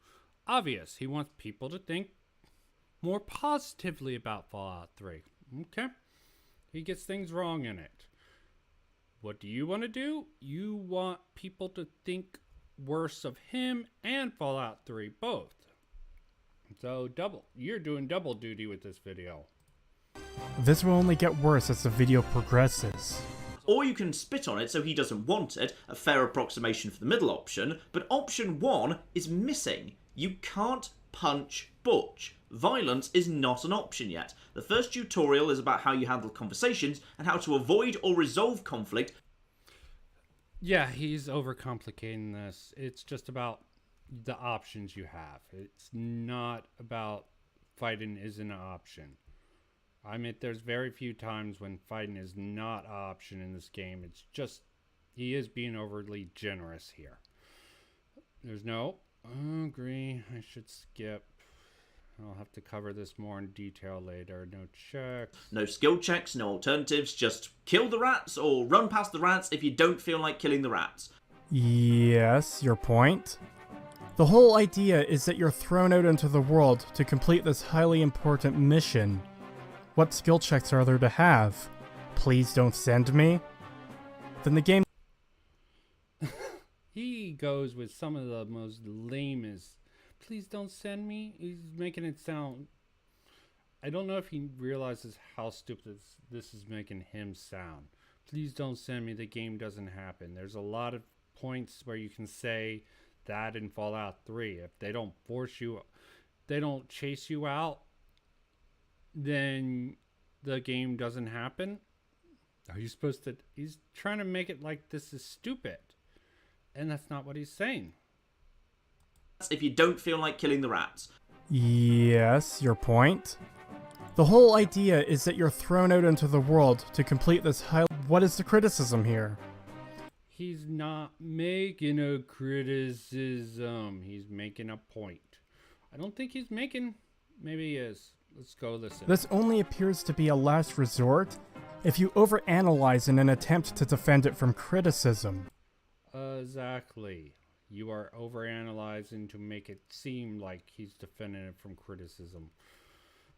obvious. He wants people to think more positively about Fallout 3. Okay? He gets things wrong in it. What do you want to do? You want people to think worse of him and Fallout 3 both. So you're doing double duty with this video. This will only get worse as the video progresses. Or you can spit on it so he doesn't want it, a fair approximation for the middle option, but option 1 is missing. You can't punch Butch. Violence is not an option yet. The first tutorial is about how you handle conversations and how to avoid or resolve conflict. Yeah, he's overcomplicating this. It's just about the options you have. It's not about fighting isn't an option. I mean, there's very few times when fighting is not an option in this game. It's just, he is being overly generous here. There's no, agree, I should skip. I'll have to cover this more in detail later. No checks. No skill checks, no alternatives, just kill the rats or run past the rats if you don't feel like killing the rats. Yes, your point. The whole idea is that you're thrown out into the world to complete this highly important mission. What skill checks are there to have? Please don't send me? Then the game... He goes with some of the most lamest. Please don't send me. He's making it sound... I don't know if he realizes how stupid this is making him sound. Please don't send me. The game doesn't happen. There's a lot of points where you can say that in Fallout 3. If they don't force you, they don't chase you out, then the game doesn't happen. Are you supposed to... He's trying to make it like this is stupid. And that's not what he's saying. If you don't feel like killing the rats. Yes, your point. The whole idea is that you're thrown out into the world to complete this high... What is the criticism here? He's not making a criticism. He's making a point. I don't think he's making... Maybe he is. Let's go listen. This only appears to be a last resort if you overanalyze in an attempt to defend it from criticism. Exactly. You are overanalyzing to make it seem like he's defending it from criticism.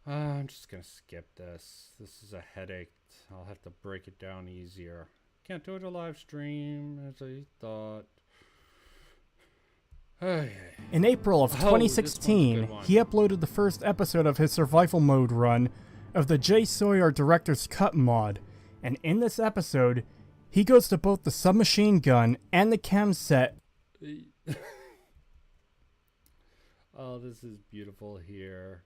I'm just going to skip this. This is a headache. I'll have to break it down easier. Can't do it a live stream as I thought. In April of 2016, he uploaded the first episode of his survival mode run of the J. Sawyer Director's Cut mod, and in this episode, he goes to both the submachine gun and the chem set. Oh, this is beautiful here.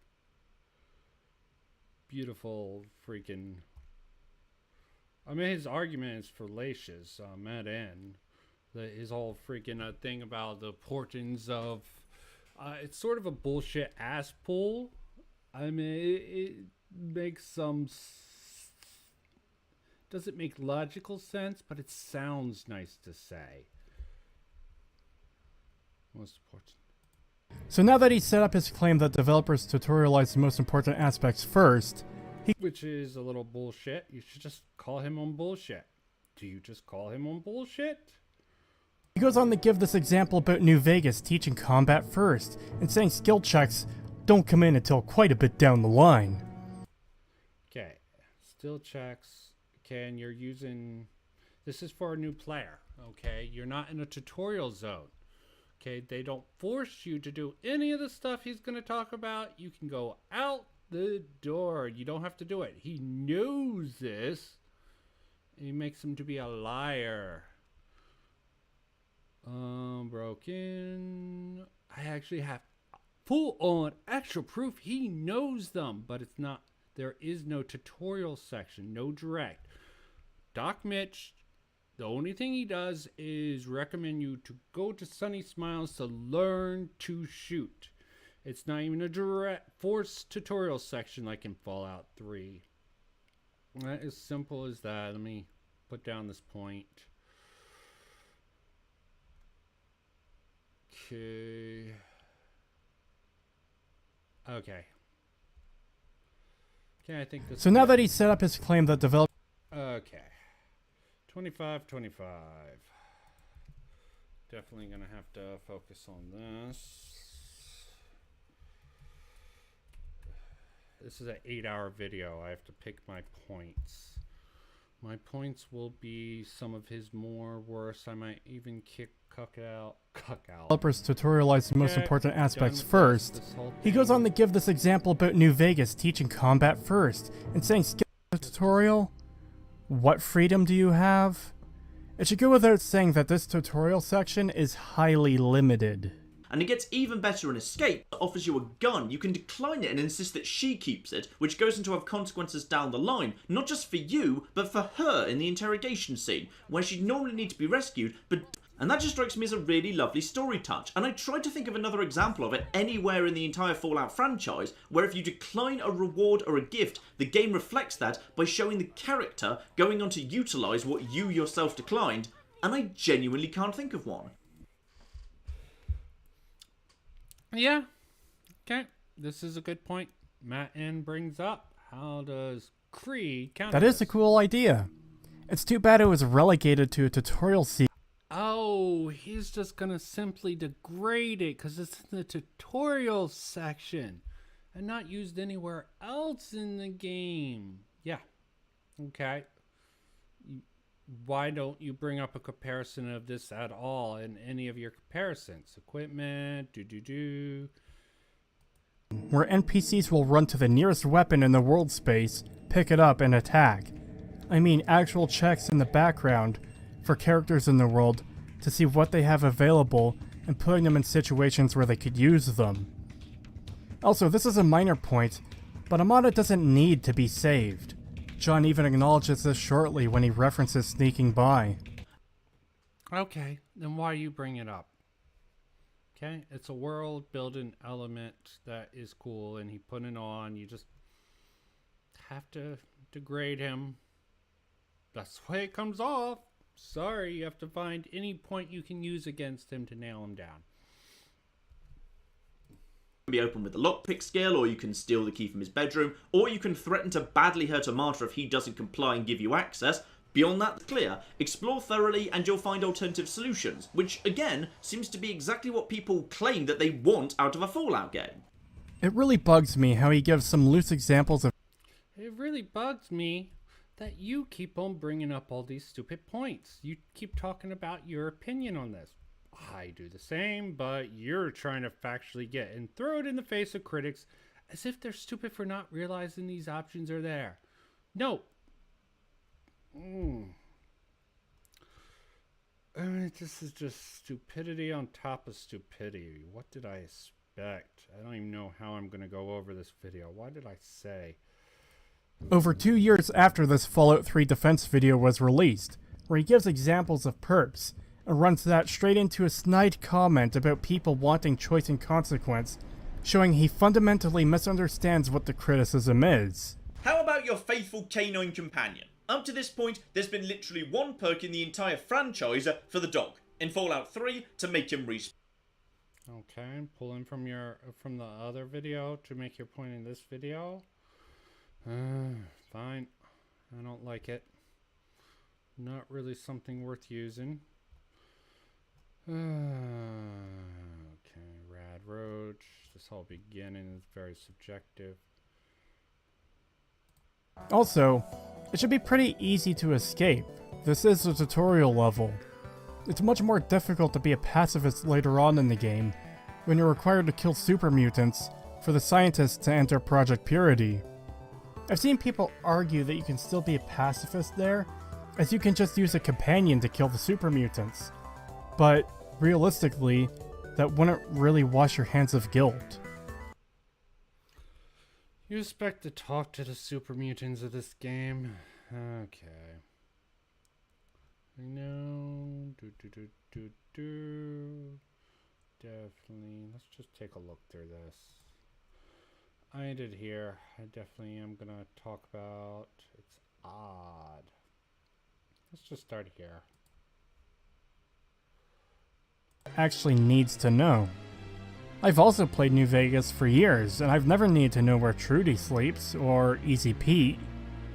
Beautiful freaking... I mean, his argument is fallacious, Matt N. His whole freaking thing about the importance of it's sort of a bullshit ass pull. I mean, it makes some doesn't make logical sense, but it sounds nice to say. Most important. So now that he's set up his claim that developers tutorialize the most important aspects first, Which is a little bullshit. You should just call him on bullshit. Do you just call him on bullshit? he goes on to give this example about New Vegas teaching combat first, and saying skill checks don't come in until quite a bit down the line. Okay. Still checks. Okay, and you're using... This is for a new player, okay? You're not in a tutorial zone. Okay, they don't force you to do any of the stuff he's going to talk about. You can go out the door. You don't have to do it. He knows this. And he makes him to be a liar. Broken. I actually have full on actual proof he knows them, but it's not. There is no tutorial section, no direct. Doc Mitch, the only thing he does is recommend you to go to Sunny Smiles to learn to shoot. It's not even a direct forced tutorial section like in Fallout 3. As simple as that. Let me put down this point. Okay. Okay, I think this. So now that he's set up his claim that developers... Okay. 25. Definitely gonna have to focus on this. This is an 8-hour video. I have to pick my points. My points will be some of his more worse. I might even cuck out. developers tutorialize the most Okay, important aspects done with first. this whole He goes thing. on to give this example about New Vegas teaching combat first, and saying skill tutorial? What freedom do you have? It should go without saying that this tutorial section is highly limited. And it gets even better in Escape that offers you a gun. You can decline it and insist that she keeps it, which goes on to have consequences down the line, not just for you, but for her in the interrogation scene, where she'd normally need to be rescued, and that just strikes me as a really lovely story touch. And I tried to think of another example of it anywhere in the entire Fallout franchise, where if you decline a reward or a gift, the game reflects that by showing the character going on to utilise what you yourself declined, and I genuinely can't think of one. Yeah. Okay. This is a good point Matt N brings up. How does Cree counter That is a this? cool idea. It's too bad it was relegated to a tutorial sequence. Oh, he's just gonna simply degrade it because it's in the tutorial section and not used anywhere else in the game. Yeah. Okay. Why don't you bring up a comparison of this at all in any of your comparisons? Equipment, Where NPCs will run to the nearest weapon in the world space, pick it up, and attack. I mean actual checks in the background for characters in the world to see what they have available and putting them in situations where they could use them. Also, this is a minor point, but Amada doesn't need to be saved. John even acknowledges this shortly when he references sneaking by. Okay, then why you bring it up? Okay, it's a world building element that is cool and he put it on. You just have to degrade him. That's the way it comes off. Sorry, you have to find any point you can use against him to nail him down. Be open with the lockpick skill, or you can steal the key from his bedroom, or you can threaten to badly hurt a martyr if he doesn't comply and give you access. Beyond that, it's clear. Explore thoroughly and you'll find alternative solutions, which again seems to be exactly what people claim that they want out of a Fallout game. It really bugs me how he gives some loose examples of It really bugs me that you keep on bringing up all these stupid points. You keep talking about your opinion on this. I do the same, but you're trying to factually get and throw it in the face of critics as if they're stupid for not realizing these options are there. No. This is just stupidity on top of stupidity. What did I expect? I don't even know how I'm going to go over this video. What did I say? over 2 years after this Fallout 3 defense video was released, where he gives examples of perps, and runs that straight into a snide comment about people wanting choice and consequence, showing he fundamentally misunderstands what the criticism is. How about your faithful canine companion? Up to this point, there's been literally one perk in the entire franchise for the dog, in Fallout 3, to make him respawn. Okay, pulling from the other video to make your point in this video. Fine. I don't like it. Not really something worth using. Okay, Rad Roach. This whole beginning is very subjective. Also, it should be pretty easy to escape. This is a tutorial level. It's much more difficult to be a pacifist later on in the game, when you're required to kill super mutants for the scientists to enter Project Purity. I've seen people argue that you can still be a pacifist there, as you can just use a companion to kill the super mutants. But, realistically, that wouldn't really wash your hands of guilt. You expect to talk to the super mutants of this game? Okay. I know. Definitely. Let's just take a look through this. I ended here. I definitely am gonna talk about. It's odd. Let's just start here. Actually needs to know. I've also played New Vegas for years, and I've never needed to know where Trudy sleeps, or Easy Pete,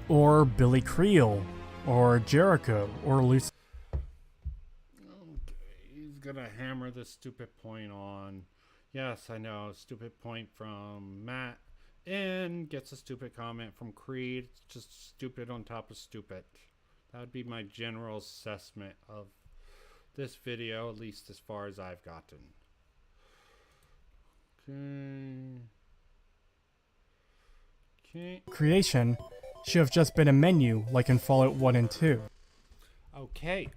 or Billy Creel, or Jericho, or Lucy. Okay, he's gonna hammer this stupid point on. Yes, I know, stupid point from Matt, and gets a stupid comment from Creed. It's just stupid on top of stupid. That would be my general assessment of this video, at least as far as I've gotten. Okay. Creation should have just been a menu, like in Fallout 1 and 2. Okay.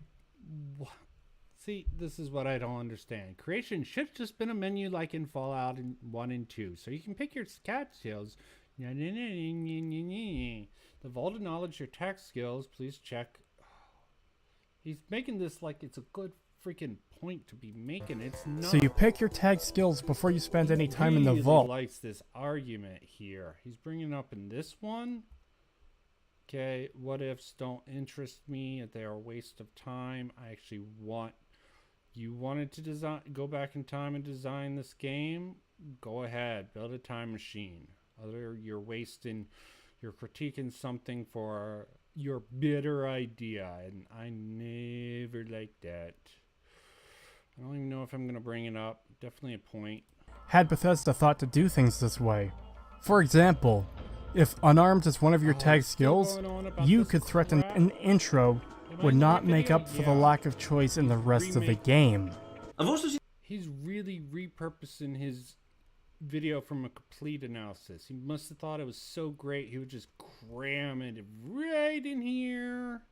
See, this is what I don't understand. Creation should have just been a menu like in Fallout 1 and 2. So you can pick your cat skills. The vault of knowledge, your tech skills, please check. He's making this like it's a good freaking point to be making. It's not. So you pick your tag skills before you spend any time in the Really vault. likes this argument here. He's bringing up in this one. Okay, what ifs don't interest me. They are a waste of time. I actually want. You wanted to go back in time and design this game? Go ahead, build a time machine. You're wasting. You're critiquing something for your bitter idea, and I never like that. I don't even know if I'm going to bring it up. Definitely a point. Had Bethesda thought to do things this way. For example, if unarmed is one of your tag skills, you could threaten an intro would not make up for the lack of choice in the rest of the game. I've also seen He's really repurposing his video from a complete analysis. He must have thought it was so great he would just cram it right in here.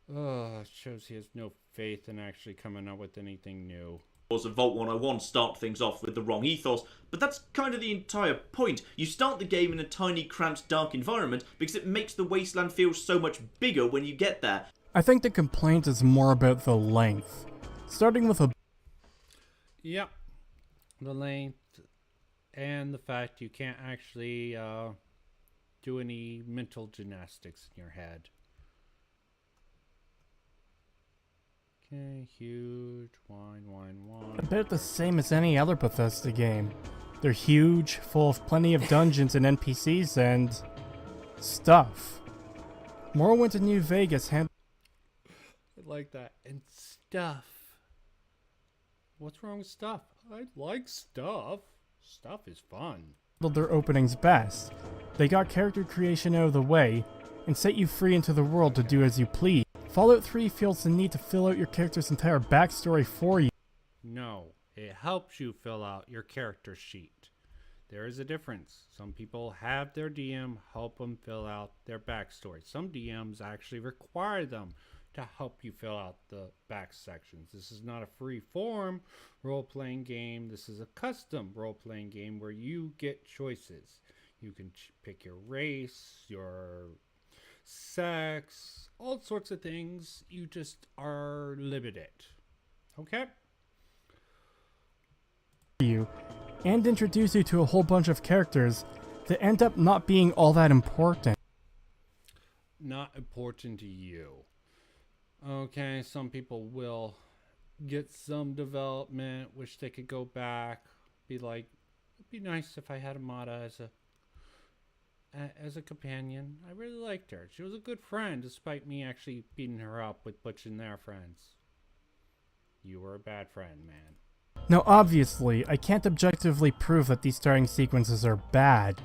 It shows he has no faith in actually coming up with anything new. of Vault 101 start things off with the wrong ethos, but that's kind of the entire point. You start the game in a tiny, cramped, dark environment because it makes the wasteland feel so much bigger when you get there. I think the complaint is more about the length. Starting with a... Yep. The length and the fact you can't actually do any mental gymnastics in your head. Okay, huge, wine. About the same as any other Bethesda game. They're huge, full of plenty of dungeons and NPCs and... stuff. Morrowind and New Vegas I like that. And stuff. What's wrong with stuff? I like stuff. Stuff is fun. handled their openings best. They got character creation out of the way, and set you free into the world to do as you please. Fallout 3 feels the need to fill out your character's entire backstory for you. No, it helps you fill out your character sheet. There is a difference. Some people have their DM help them fill out their backstory. Some DMs actually require them to help you fill out the back sections. This is not a free form role-playing game. This is a custom role-playing game where you get choices. You can pick your race, your sex, all sorts of things. You just are limited. Okay? You and introduce you to a whole bunch of characters that end up not being all that important. Not important to you. Okay, some people will get some development, wish they could go back, be like, it'd be nice if I had Amada as a companion. I really liked her. She was a good friend, despite me actually beating her up with Butch and their friends. You were a bad friend, man. Now obviously, I can't objectively prove that these starting sequences are bad.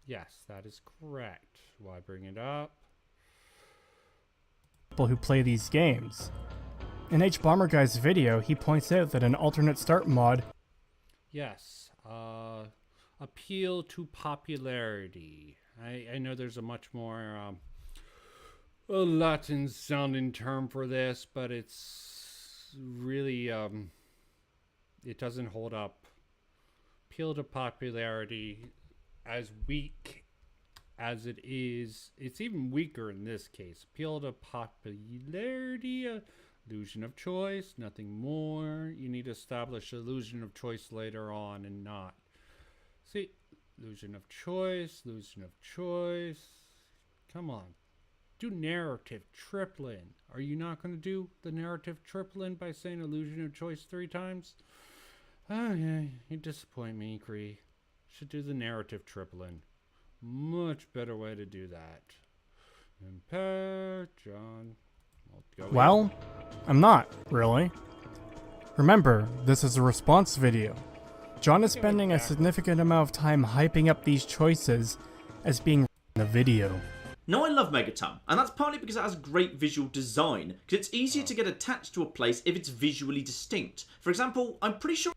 Yes, that is correct. Why bring it up? People who play these games. In H Bomber Guy's video, he points out that an alternate start mod Yes, appeal to popularity. I know there's a much more a Latin sounding term for this, but it's really it doesn't hold up. Appeal to popularity, as weak as it is, it's even weaker in this case. Appeal to popularity, illusion of choice, nothing more. You need to establish illusion of choice later on and not. See, illusion of choice, illusion of choice. Come on. Do narrative tripling. Are you not going to do the narrative tripling by saying illusion of choice 3 times? Oh yeah, you disappoint me, Cree. Should do the narrative tripling. Much better way to do that. Impact, John. Well, I'm not, really. Remember, this is a response video. John is spending a significant amount of time hyping up these choices as being in the video. Now I love Megaton, and that's partly because it has great visual design, because it's easier to get attached to a place if it's visually distinct. For example, I'm pretty sure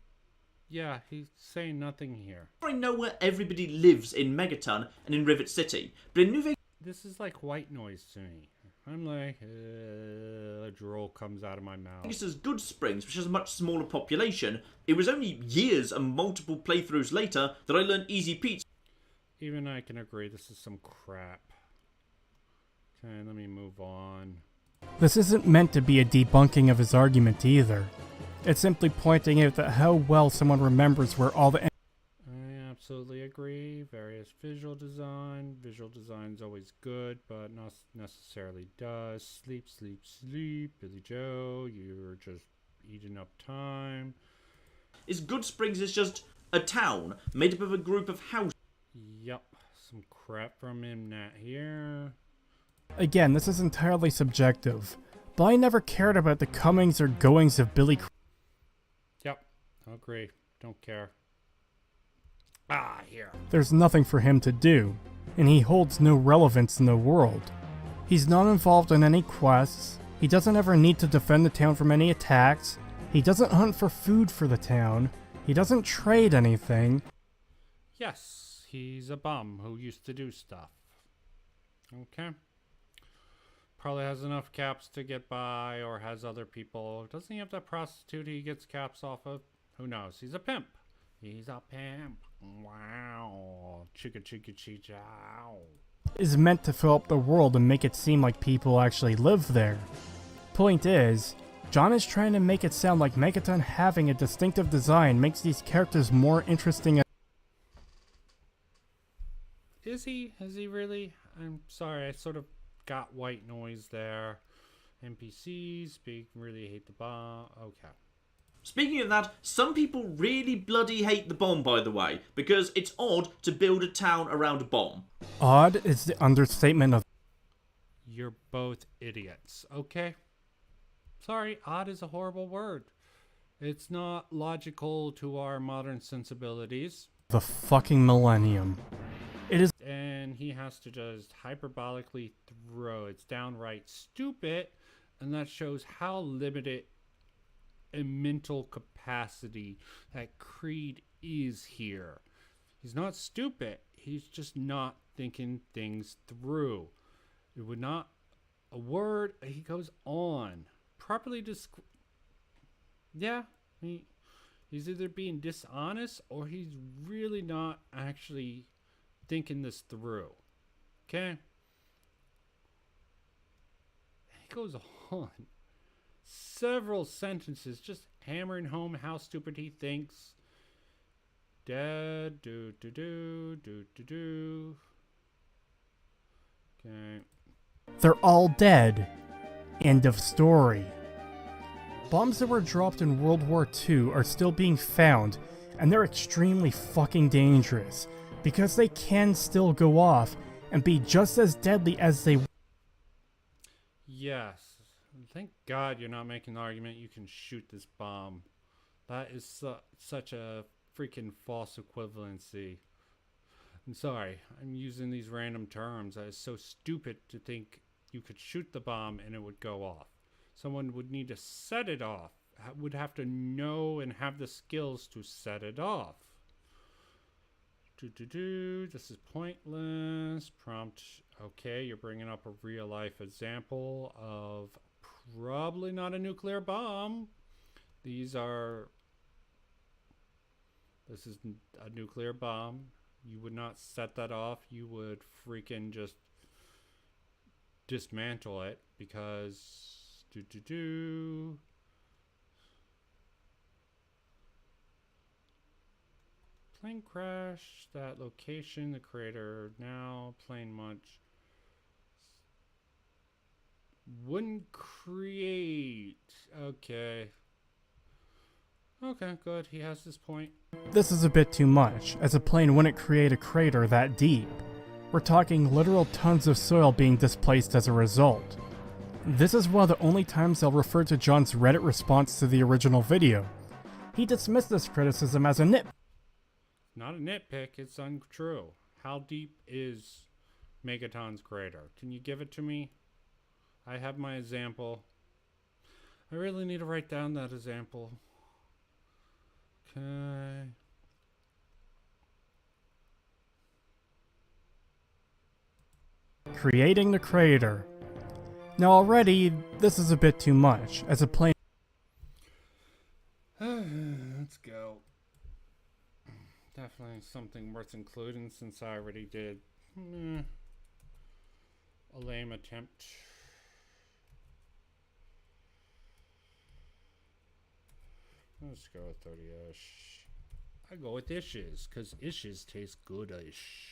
Yeah, he's saying nothing here. I know where everybody lives in Megaton and in Rivet City, but in New Vegas This is like white noise to me. I'm like, a drool comes out of my mouth. there's Good Springs, which has a much smaller population. It was only years and multiple playthroughs later that I learned Easy Pete. Even I can agree this is some crap. Okay, let me move on. This isn't meant to be a debunking of his argument either. It's simply pointing out that how well someone remembers where all the I absolutely agree. Various visual design. Visual design's always good, but not necessarily does. Sleep, sleep, sleep. Billy Joe, you're just eating up time. Good Springs is just a town made up of a group of houses. Yup, some crap from him Nat here. Again, this is entirely subjective, but I never cared about the comings or goings of Billy. Yep, agree. Don't care. Ah, here. There's nothing for him to do, and he holds no relevance in the world. He's not involved in any quests, he doesn't ever need to defend the town from any attacks, he doesn't hunt for food for the town, he doesn't trade anything. Yes, he's a bum who used to do stuff. Okay. Probably has enough caps to get by, or has other people. Doesn't he have that prostitute he gets caps off of? Who knows? He's a pimp. He's a pimp. Wow. Chicka chicka chee chow. Is meant to fill up the world and make it seem like people actually live there. Point is, John is trying to make it sound like Megaton having a distinctive design makes these characters more interesting. Is he? Is he really? I'm sorry, I sort of got white noise there. NPCs, really hate the bomb. Okay. Speaking of that, some people really bloody hate the bomb, by the way, because it's odd to build a town around a bomb. Odd is the understatement of. You're both idiots, okay? Sorry, odd is a horrible word. It's not logical to our modern sensibilities. The fucking millennium. It is. And he has to just hyperbolically throw. It's downright stupid, and that shows how limited a mental capacity that Creed is here. He's not stupid. He's just not thinking things through. It would not a word. He goes on properly. Yeah, he's either being dishonest or he's really not actually thinking this through. Okay. goes on several sentences just hammering home how stupid he thinks. Dead, do. Okay. They're all dead. End of story. Bombs that were dropped in World War II are still being found, and they're extremely fucking dangerous, because they can still go off and be just as deadly as they. Yes. Thank God you're not making the argument you can shoot this bomb. That is such a freaking false equivalency. I'm sorry, I'm using these random terms. That is so stupid to think you could shoot the bomb and it would go off. Someone would need to set it off, would have to know and have the skills to set it off. This is pointless. Prompt. Okay, you're bringing up a real life example of probably not a nuclear bomb. This is a nuclear bomb. You would not set that off. You would freaking just dismantle it because plane crash, that location, the creator now, plane much wouldn't create. Okay, good, he has this point. This is a bit too much, as a plane wouldn't create a crater that deep. We're talking literal tons of soil being displaced as a result. This is one of the only times I'll refer to John's Reddit response to the original video. He dismissed this criticism as a nitpick. Not a nitpick, it's untrue. How deep is Megaton's crater? Can you give it to me? I have my example. I really need to write down that example. Okay. Creating the crater. Now already, this is a bit too much, as a plane. Let's go. Definitely something worth including since I already did a lame attempt. Let's go with 30-ish. I go with ishes, because ishes taste good-ish.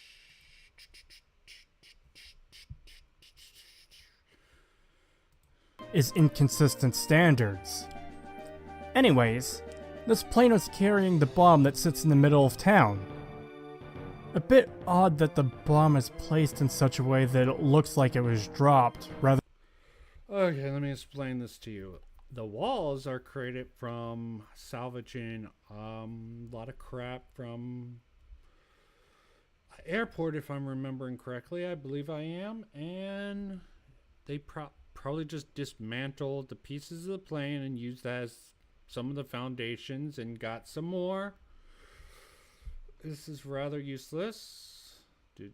Is inconsistent standards. Anyways, this plane was carrying the bomb that sits in the middle of town. A bit odd that the bomb is placed in such a way that it looks like it was dropped, rather. Okay, let me explain this to you. The walls are created from salvaging a lot of crap from airport, if I'm remembering correctly. I believe I am. And they probably just dismantled the pieces of the plane and used that as some of the foundations and got some more. This is rather useless. I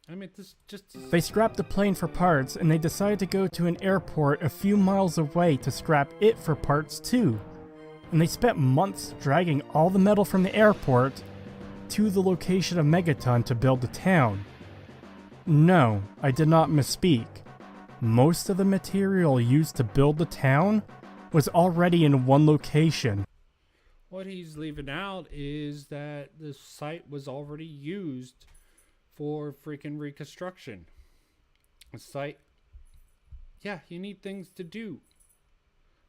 mean, this just... They scrapped the plane for parts, and they decided to go to an airport a few miles away to scrap it for parts too. And they spent months dragging all the metal from the airport to the location of Megaton to build the town. No, I did not misspeak. Most of the material used to build the town was already in one location. What he's leaving out is that the site was already used for freaking reconstruction. A site, yeah, you need things to do.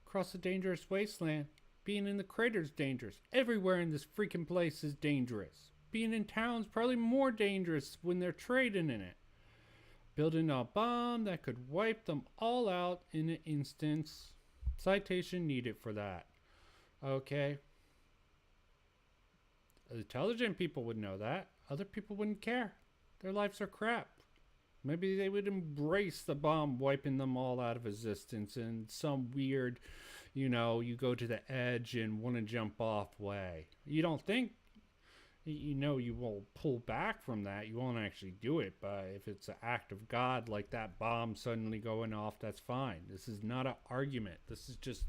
Cross a dangerous wasteland. Being in the crater's dangerous. Everywhere in this freaking place is dangerous. Being in town's probably more dangerous when they're trading in it. Building a bomb that could wipe them all out in an instance. Citation needed for that. Okay. Intelligent people would know that. Other people wouldn't care. Their lives are crap. Maybe they would embrace the bomb wiping them all out of existence in some weird, you know, you go to the edge and want to jump off way. You don't think, you know, you will pull back from that. You won't actually do it. But if it's an act of God, like that bomb suddenly going off, that's fine. This is not an argument. This is just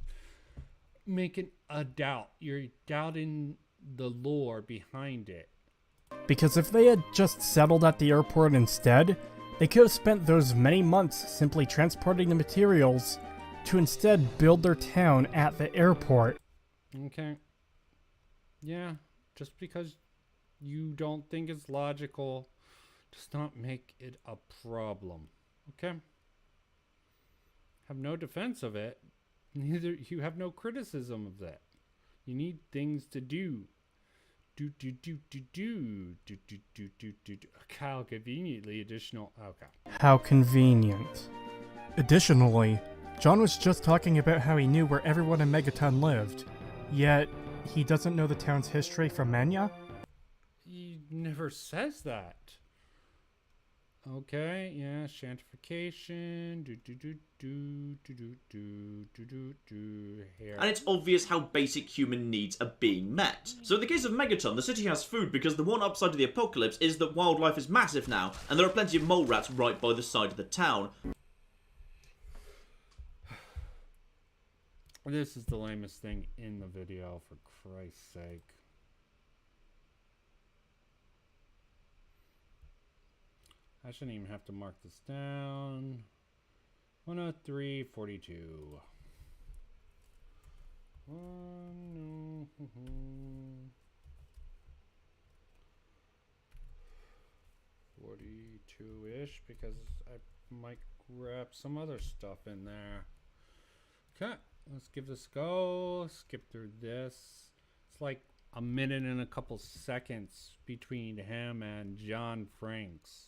making a doubt. You're doubting the lore behind it. Because if they had just settled at the airport instead, they could have spent those many months simply transporting the materials to instead build their town at the airport. Okay. Yeah, just because you don't think it's logical does not make it a problem. Okay? Have no defense of it. Neither you have no criticism of that. You need things to do. Do. How conveniently additional. Okay. How convenient. Additionally, John was just talking about how he knew where everyone in Megaton lived, yet he doesn't know the town's history from Menya? He never says that. Okay, yeah, shantification. Here. And it's obvious how basic human needs are being met. So in the case of Megaton, the city has food because the one upside of the apocalypse is that wildlife is massive now, and there are plenty of mole rats right by the side of the town. This is the lamest thing in the video, for Christ's sake. I shouldn't even have to mark this down. 103.42. 42-ish, because I might grab some other stuff in there. Okay, let's give this a go. Skip through this. It's like a minute and a couple seconds between him and John Franks.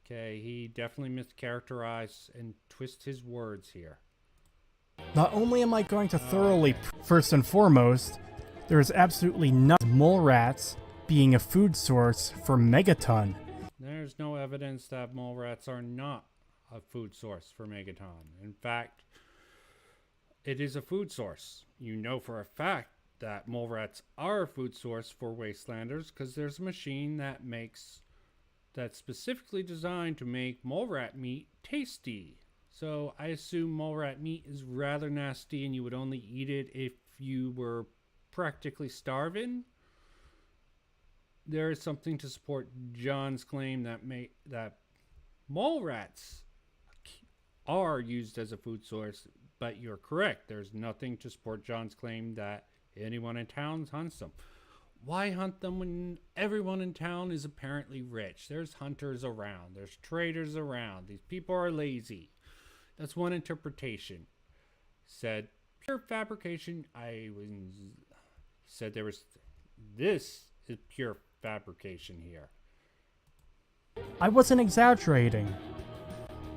Okay, he definitely mischaracterized and twist his words here. Not only am I going to thoroughly... First and foremost, there is absolutely no mole rats being a food source for Megaton. There's no evidence that mole rats are not a food source for Megaton. In fact, it is a food source. You know for a fact that mole rats are a food source for Wastelanders because there's a machine that's specifically designed to make mole rat meat tasty. So I assume mole rat meat is rather nasty and you would only eat it if you were practically starving. There is something to support John's claim that mole rats are used as a food source, but you're correct. There's nothing to support John's claim that anyone in town hunts them. Why hunt them when everyone in town is apparently rich? There's hunters around. There's traders around. These people are lazy. That's one interpretation. Said pure fabrication. Said there was. This is pure fabrication here. I wasn't exaggerating.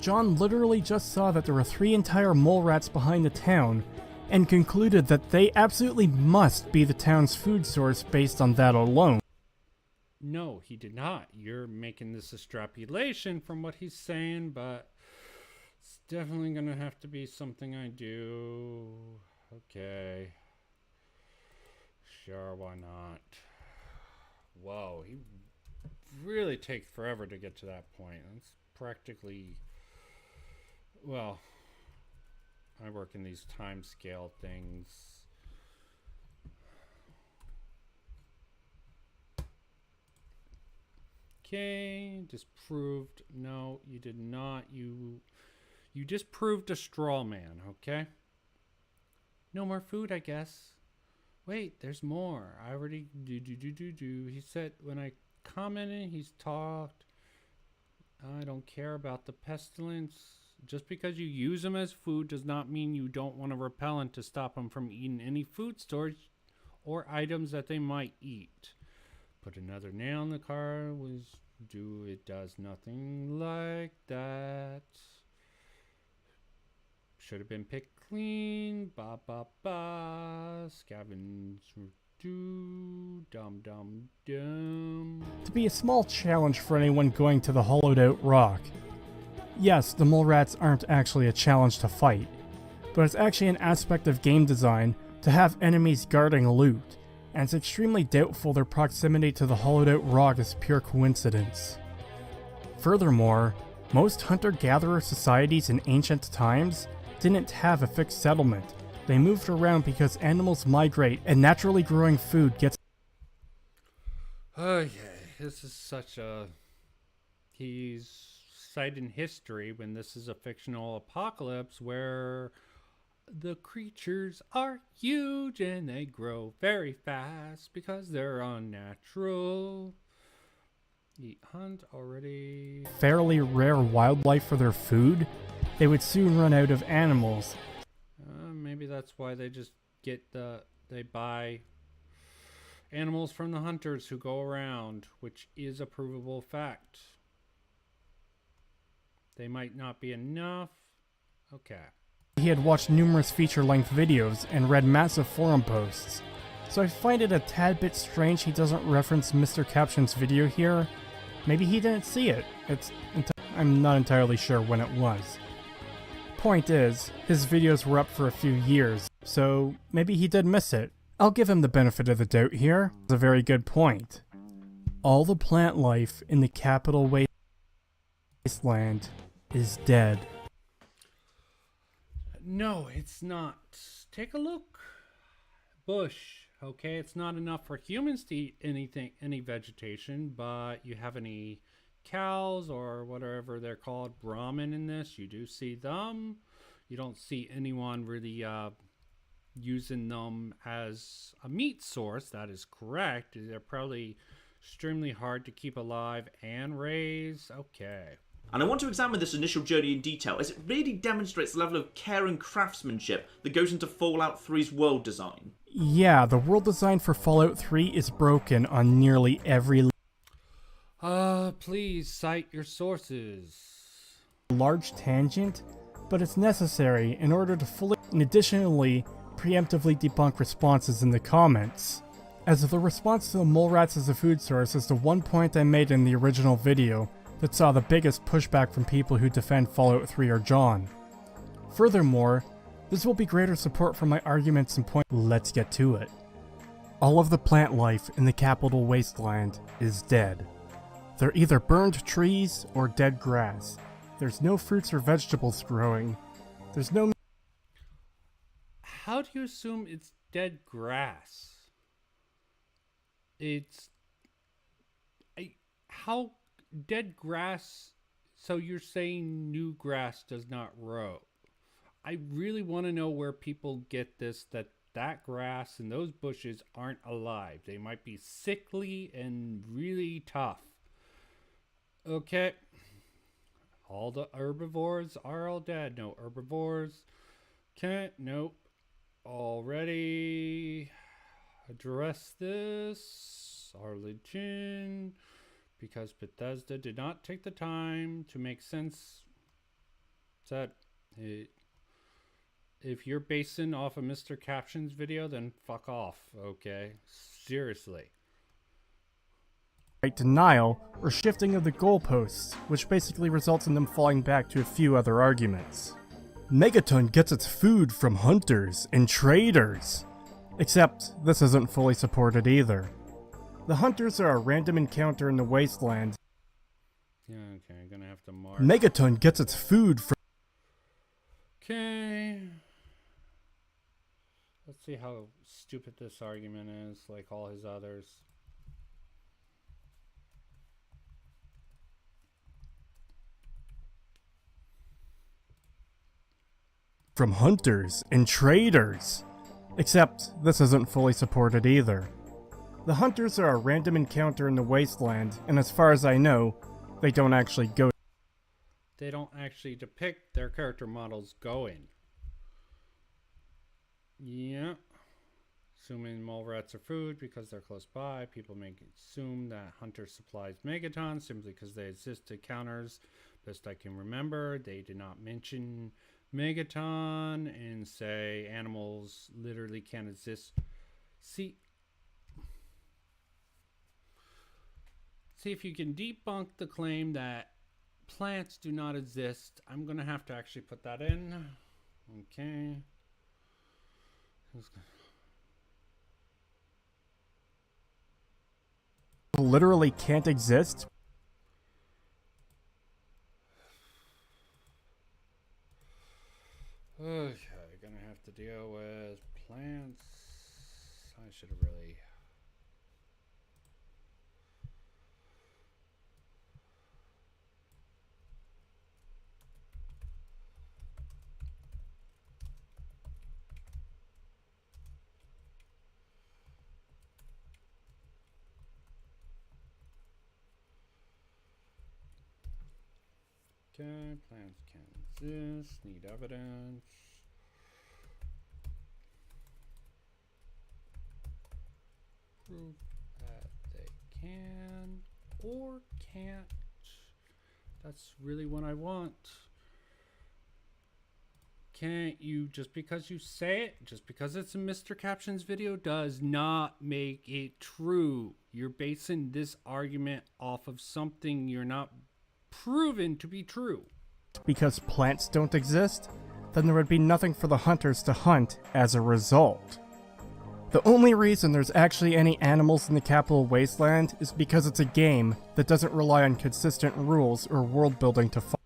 John literally just saw that there were 3 entire mole rats behind the town, and concluded that they absolutely must be the town's food source based on that alone. No, he did not. You're making this extrapolation from what he's saying, but it's definitely going to have to be something I do. Okay. Sure, why not? Whoa, he really takes forever to get to that point. It's practically... Well... I work in these time scale things. Okay, disproved. No, you did not. You disproved a straw man, okay? No more food, I guess. Wait, there's more. I already do. He said when I commented, he's talked. I don't care about the pestilence. Just because you use them as food does not mean you don't want a repellent to stop them from eating any food storage or items that they might eat. Put another nail in the car it does nothing like that. Should have been picked clean. Scavenge dum. To be a small challenge for anyone going to the hollowed out rock. Yes, the mole rats aren't actually a challenge to fight, but it's actually an aspect of game design to have enemies guarding loot, and it's extremely doubtful their proximity to the hollowed out rock is pure coincidence. Furthermore, most hunter-gatherer societies in ancient times didn't have a fixed settlement, They moved around because animals migrate and naturally growing food gets... Okay, this is such a... He's citing history when this is a fictional apocalypse where the creatures are huge and they grow very fast because they're unnatural. Eat, hunt already. fairly rare wildlife for their food, they would soon run out of animals. Maybe that's why they just they buy animals from the hunters who go around, which is a provable fact. They might not be enough. Okay. He had watched numerous feature-length videos and read massive forum posts, so I find it a tad bit strange he doesn't reference Mr. Caption's video here. Maybe he didn't see it. I'm not entirely sure when it was. Point is, his videos were up for a few years, so maybe he did miss it. I'll give him the benefit of the doubt here. It's a very good point. All the plant life in the capital wasteland is dead. No, it's not. Take a look. Bush. Okay, it's not enough for humans to eat any vegetation, but you have any cows or whatever they're called, Brahmin in this, you do see them. You don't see anyone really using them as a meat source. That is correct. They're probably extremely hard to keep alive and raise. Okay. And I want to examine this initial journey in detail as it really demonstrates the level of care and craftsmanship that goes into Fallout 3's world design. Yeah, the world design for Fallout 3 is broken on nearly every please cite your sources. large tangent, but it's necessary in order to fully and additionally preemptively debunk responses in the comments. As the response to the mole rats as a food source is the one point I made in the original video that saw the biggest pushback from people who defend Fallout 3 or John. Furthermore, this will be greater support for my arguments and points. Let's get to it. All of the plant life in the capital wasteland is dead. They're either burned trees or dead grass. There's no fruits or vegetables growing. There's no... How do you assume it's dead grass? How dead grass? So you're saying new grass does not grow? I really want to know where people get this, that grass and those bushes aren't alive. They might be sickly and really tough. Okay. All the herbivores are all dead. No herbivores. Okay, nope. Already address this. Arlington. Because Bethesda did not take the time to make sense. That if you're basing off of Mr. Caption's video, then fuck off, okay? Seriously. Right denial or shifting of the goalposts, which basically results in them falling back to a few other arguments. Megaton gets its food from hunters and traders. Except, this isn't fully supported either. The hunters are a random encounter in the wasteland. Yeah, okay, I'm gonna have to mark. Megaton gets its food from... Okay. Let's see how stupid this argument is, like all his others. From hunters and traders. Except, this isn't fully supported either. The hunters are a random encounter in the wasteland, and as far as I know, they don't actually go... They don't actually depict their character models going. Yeah. Assuming mole rats are food because they're close by, people may assume that hunter supplies megatons simply because they exist to counters. Best I can remember, they did not mention megaton and say animals literally can't exist. See if you can debunk the claim that plants do not exist. I'm gonna have to actually put that in. Okay. Literally can't exist? Okay, gonna have have to deal with plants. I should have really... Okay, plants can exist, need evidence. Prove that they can or can't. That's really what I want. Can't you, just because you say it, just because it's a Mr. Captions video, does not make it true. You're basing this argument off of something you're not proven to be true. Because plants don't exist, then there would be nothing for the hunters to hunt as a result. The only reason there's actually any animals in the Capital Wasteland is because it's a game that doesn't rely on consistent rules or world building to follow.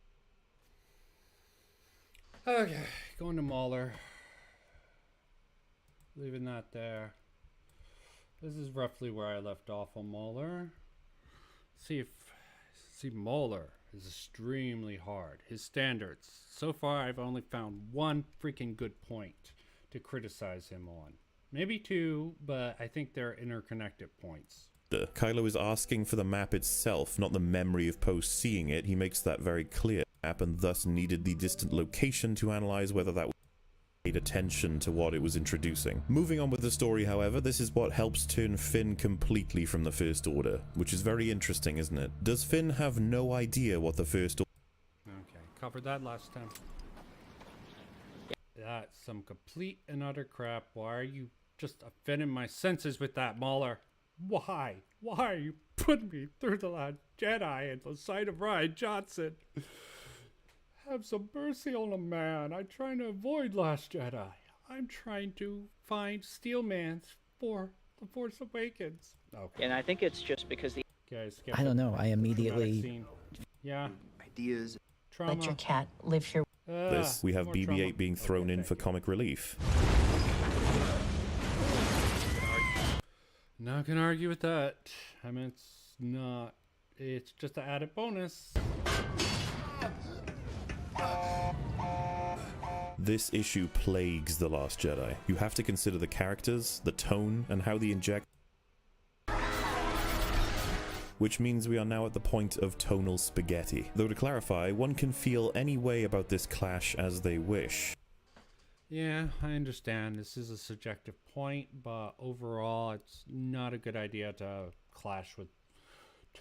Okay, going to Mauler. Leaving that there. This is roughly where I left off on Mauler. See, Mauler is extremely hard. His standards. So far, I've only found one freaking good point to criticize him on. Maybe two, but I think they're interconnected points. Kylo is asking for the map itself, not the memory of Poe seeing it. He makes that very clear. And thus needed the distant location to analyze whether that paid attention to what it was introducing. Moving on with the story, however, this is what helps turn Finn completely from the First Order, which is very interesting, isn't it? Does Finn have no idea what the First Order... Okay, covered that last time. That's some complete and utter crap. Why are you just offending my senses with that, Mauler? Why? Why are you putting me through the Last Jedi at the sight of Rian Johnson? Have some mercy on a man. I'm trying to avoid Last Jedi. I'm trying to find Steelmans for The Force Awakens. Okay. And I think it's just because the... Guys, I don't know. I immediately... Yeah. Ideas. Trauma. Let your cat live here. This, we have more BB-8 trauma. being thrown in thank for you. comic relief. Not gonna argue with that. I mean, it's not. It's just an added bonus. This issue plagues The Last Jedi. You have to consider the characters, the tone, and how the inject... Which means we are now at the point of tonal spaghetti. Though to clarify, one can feel any way about this clash as they wish. Yeah, I understand. This is a subjective point, but overall, it's not a good idea to clash with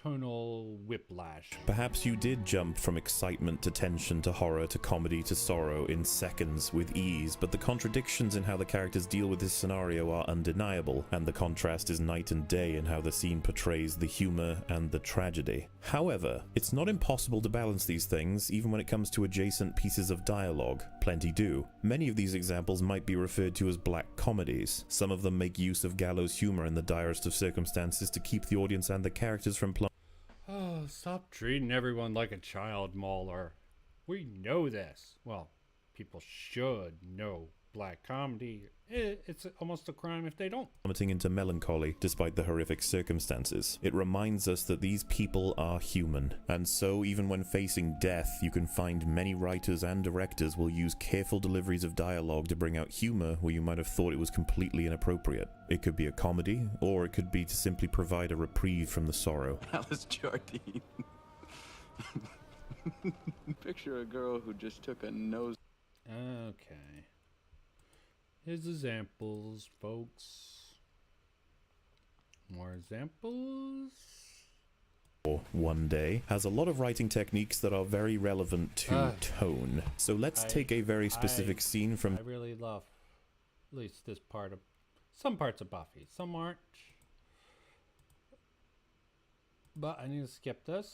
tonal whiplash. Perhaps you did jump from excitement to tension to horror to comedy to sorrow in seconds with ease, but the contradictions in how the characters deal with this scenario are undeniable, and the contrast is night and day in how the scene portrays the humor and the tragedy. However, it's not impossible to balance these things, even when it comes to adjacent pieces of dialogue. Plenty do. Many of these examples might be referred to as black comedies. Some of them make use of gallows humor in the direst of circumstances to keep the audience and the characters from Oh, stop treating everyone like a child, Mauler. We know this. Well, people should know black comedy. It's almost a crime if they don't. plummeting into melancholy despite the horrific circumstances. It reminds us that these people are human, and so even when facing death, you can find many writers and directors will use careful deliveries of dialogue to bring out humor where you might have thought it was completely inappropriate. It could be a comedy, or it could be to simply provide a reprieve from the sorrow. Alice Jardine. Picture a girl who just took a nose. Okay. Here's examples, folks. More examples. One day has a lot of writing techniques that are very relevant to tone. So let's take a very specific scene from... I really love at least this part of... Some parts of Buffy. Some aren't. But I need to skip this.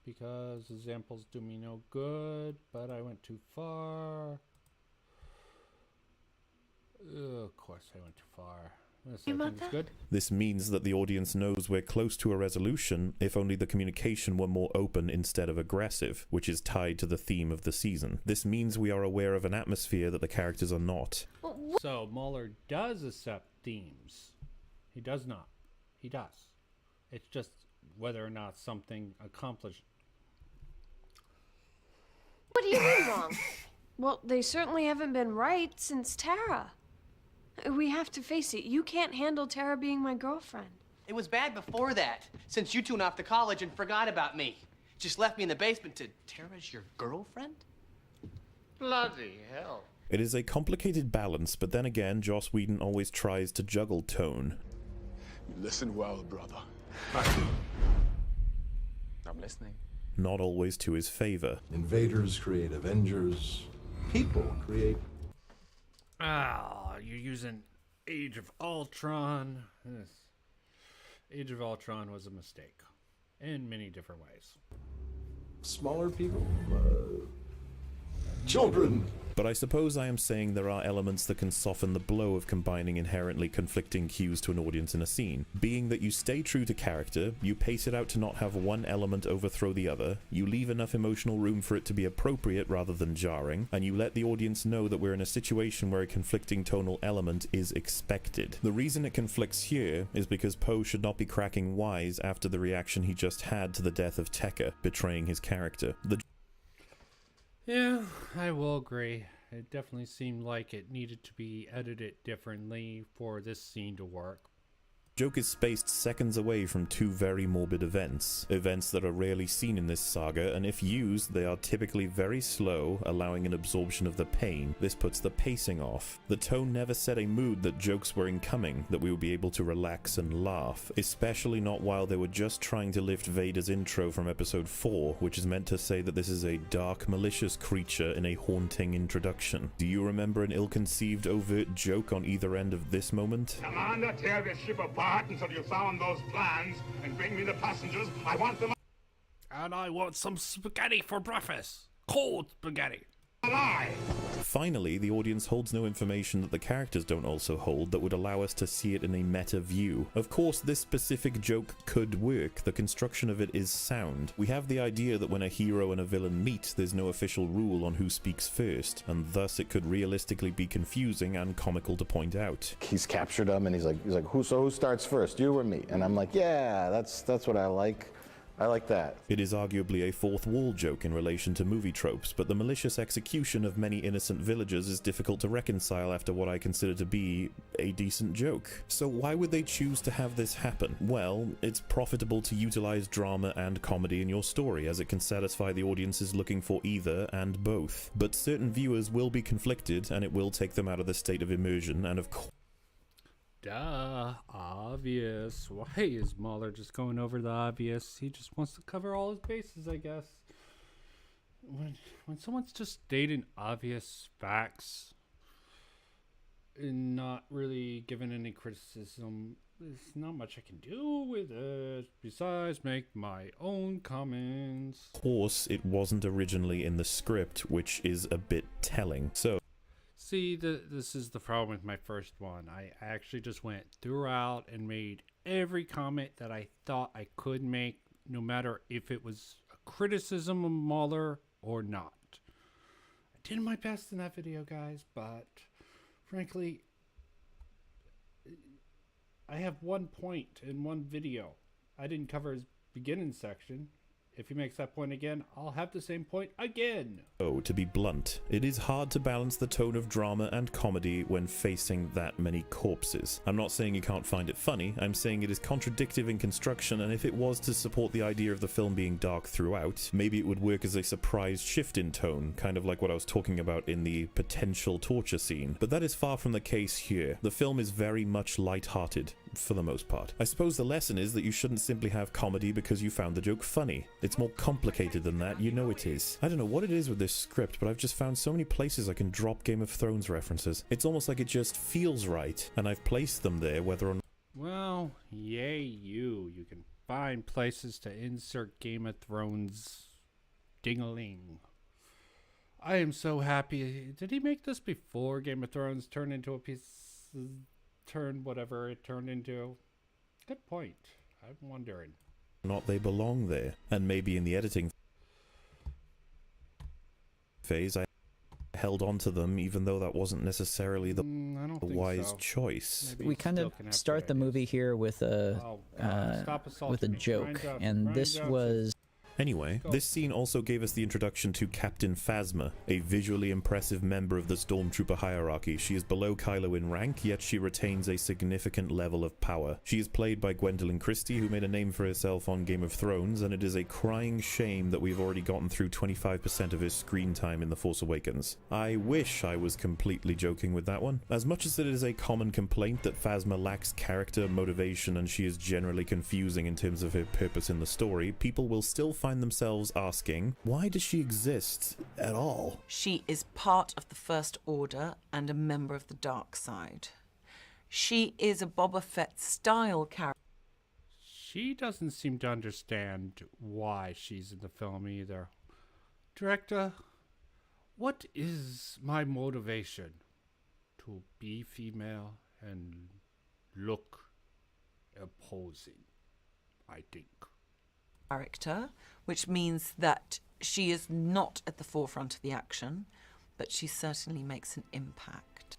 Because examples do me no good. But I went too far. Of course I went too far. This I think is good. This means that the audience knows we're close to a resolution if only the communication were more open instead of aggressive, which is tied to the theme of the season. This means we are aware of an atmosphere that the characters are not. So Mauler does accept themes. He does not. He does. It's just whether or not something accomplished. What do you mean wrong? Well, they certainly haven't been right since Tara. We have to face it. You can't handle Tara being my girlfriend. It was bad before that, since you two went off to college and forgot about me. Just left me in the basement to Tara's your girlfriend? Bloody hell. It is a complicated balance, but then again, Joss Whedon always tries to juggle tone. Listen well, brother. I'm listening. Not always to his favor. Invaders create Avengers. People create... Ah, you're using Age of Ultron. Yes. Age of Ultron was a mistake in many different ways. Smaller people? Children! But I suppose I am saying there are elements that can soften the blow of combining inherently conflicting cues to an audience in a scene. Being that you stay true to character, you pace it out to not have one element overthrow the other, you leave enough emotional room for it to be appropriate rather than jarring, and you let the audience know that we're in a situation where a conflicting tonal element is expected. The reason it conflicts here is because Poe should not be cracking wise after the reaction he just had to the death of Tekka, betraying his character. Yeah, I will agree. It definitely seemed like it needed to be edited differently for this scene to work. Joke is spaced seconds away from two very morbid events that are rarely seen in this saga, and if used, they are typically very slow, allowing an absorption of the pain. This puts the pacing off. The tone never set a mood that jokes were incoming, that we would be able to relax and laugh, especially not while they were just trying to lift Vader's intro from episode 4, which is meant to say that this is a dark, malicious creature in a haunting introduction. Do you remember an ill-conceived, overt joke on either end of this moment? Commander, tear this ship apart until you found those plans and bring me the passengers. I want them. And I want some spaghetti for breakfast. Cold spaghetti. Alive. Finally, the audience holds no information that the characters don't also hold that would allow us to see it in a meta view. Of course, this specific joke could work. The construction of it is sound. We have the idea that when a hero and a villain meet, there's no official rule on who speaks first, and thus it could realistically be confusing and comical to point out. He's captured him, and he's like, who starts first, you or me? And I'm like, yeah, that's what I like. I like that. It is arguably a fourth wall joke in relation to movie tropes, but the malicious execution of many innocent villagers is difficult to reconcile after what I consider to be a decent joke. So why would they choose to have this happen? Well, it's profitable to utilize drama and comedy in your story, as it can satisfy the audiences looking for either and both. But certain viewers will be conflicted, and it will take them out of the state of immersion, and of course... Duh, obvious. Why is Mauler just going over the obvious? He just wants to cover all his bases, I guess. When someone's just stating obvious facts and not really given any criticism, there's not much I can do with it besides make my own comments. Of course, it wasn't originally in the script, which is a bit telling. So see, this is the problem with my first one. I actually just went throughout and made every comment that I thought I could make, no matter if it was a criticism of Mauler or not. I did my best in that video, guys, but frankly, I have one point in one video. I didn't cover his beginning section. If he makes that point again, I'll have the same point again. Oh, to be blunt, it is hard to balance the tone of drama and comedy when facing that many corpses. I'm not saying you can't find it funny, I'm saying it is contradictive in construction, and if it was to support the idea of the film being dark throughout, maybe it would work as a surprise shift in tone, kind of like what I was talking about in the potential torture scene. But that is far from the case here. The film is very much light-hearted, for the most part. I suppose the lesson is that you shouldn't simply have comedy because you found the joke funny. It's more complicated than that, you know it is. I don't know what it is with this script, but I've just found so many places I can drop Game of Thrones references. It's almost like it just feels right, and I've placed them there whether or not... Well, yay you. You can find places to insert Game of Thrones ding-a-ling. I am so happy. Did he make this before Game of Thrones turned into a piece of turned whatever it turned into. Good point. I'm wondering. Not they belong there. And maybe in the editing phase, I held on to them even though that wasn't necessarily the wise choice. We kind of start the movie here with a joke, and this was... Anyway, this scene also gave us the introduction to Captain Phasma, a visually impressive member of the Stormtrooper hierarchy. She is below Kylo in rank, yet she retains a significant level of power. She is played by Gwendolyn Christie, who made a name for herself on Game of Thrones, and it is a crying shame that we've already gotten through 25% of her screen time in The Force Awakens. I wish I was completely joking with that one. As much as it is a common complaint that Phasma lacks character, motivation, and she is generally confusing in terms of her purpose in the story, people will still find themselves asking, why does she exist at all? She is part of the First Order and a member of the dark side. She is a Boba Fett style character. She doesn't seem to understand why she's in the film either. Director, what is my motivation? To be female and look imposing, I think. Character, which means that she is not at the forefront of the action, but she certainly makes an impact.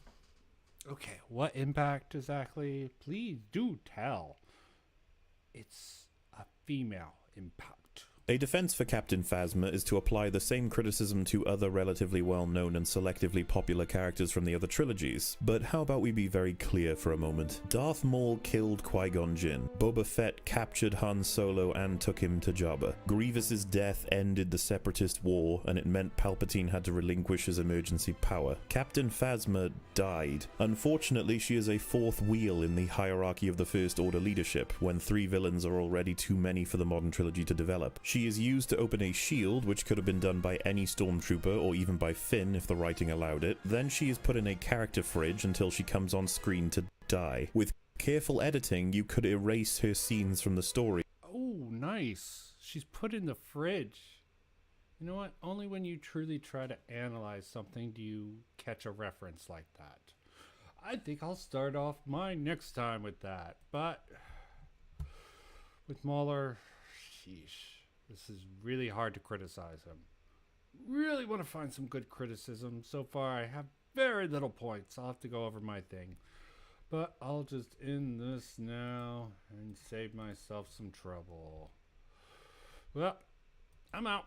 Okay, what impact exactly? Please do tell. It's a female impact. A defense for Captain Phasma is to apply the same criticism to other relatively well-known and selectively popular characters from the other trilogies. But how about we be very clear for a moment? Darth Maul killed Qui-Gon Jinn. Boba Fett captured Han Solo and took him to Jabba. Grievous's death ended the Separatist War, and it meant Palpatine had to relinquish his emergency power. Captain Phasma died. Unfortunately, she is a fourth wheel in the hierarchy of the First Order leadership, when 3 villains are already too many for the modern trilogy to develop. She is used to open a shield, which could have been done by any stormtrooper or even by Finn if the writing allowed it. Then she is put in a character fridge until she comes on screen to die. With careful editing, you could erase her scenes from the story. Oh, nice. She's put in the fridge. You know what? Only when you truly try to analyze something do you catch a reference like that. I think I'll start off mine next time with that. But with Mauler, sheesh. This is really hard to criticize him. Really want to find some good criticism. So far, I have very little points. I'll have to go over my thing. But I'll just end this now and save myself some trouble. Well, I'm out.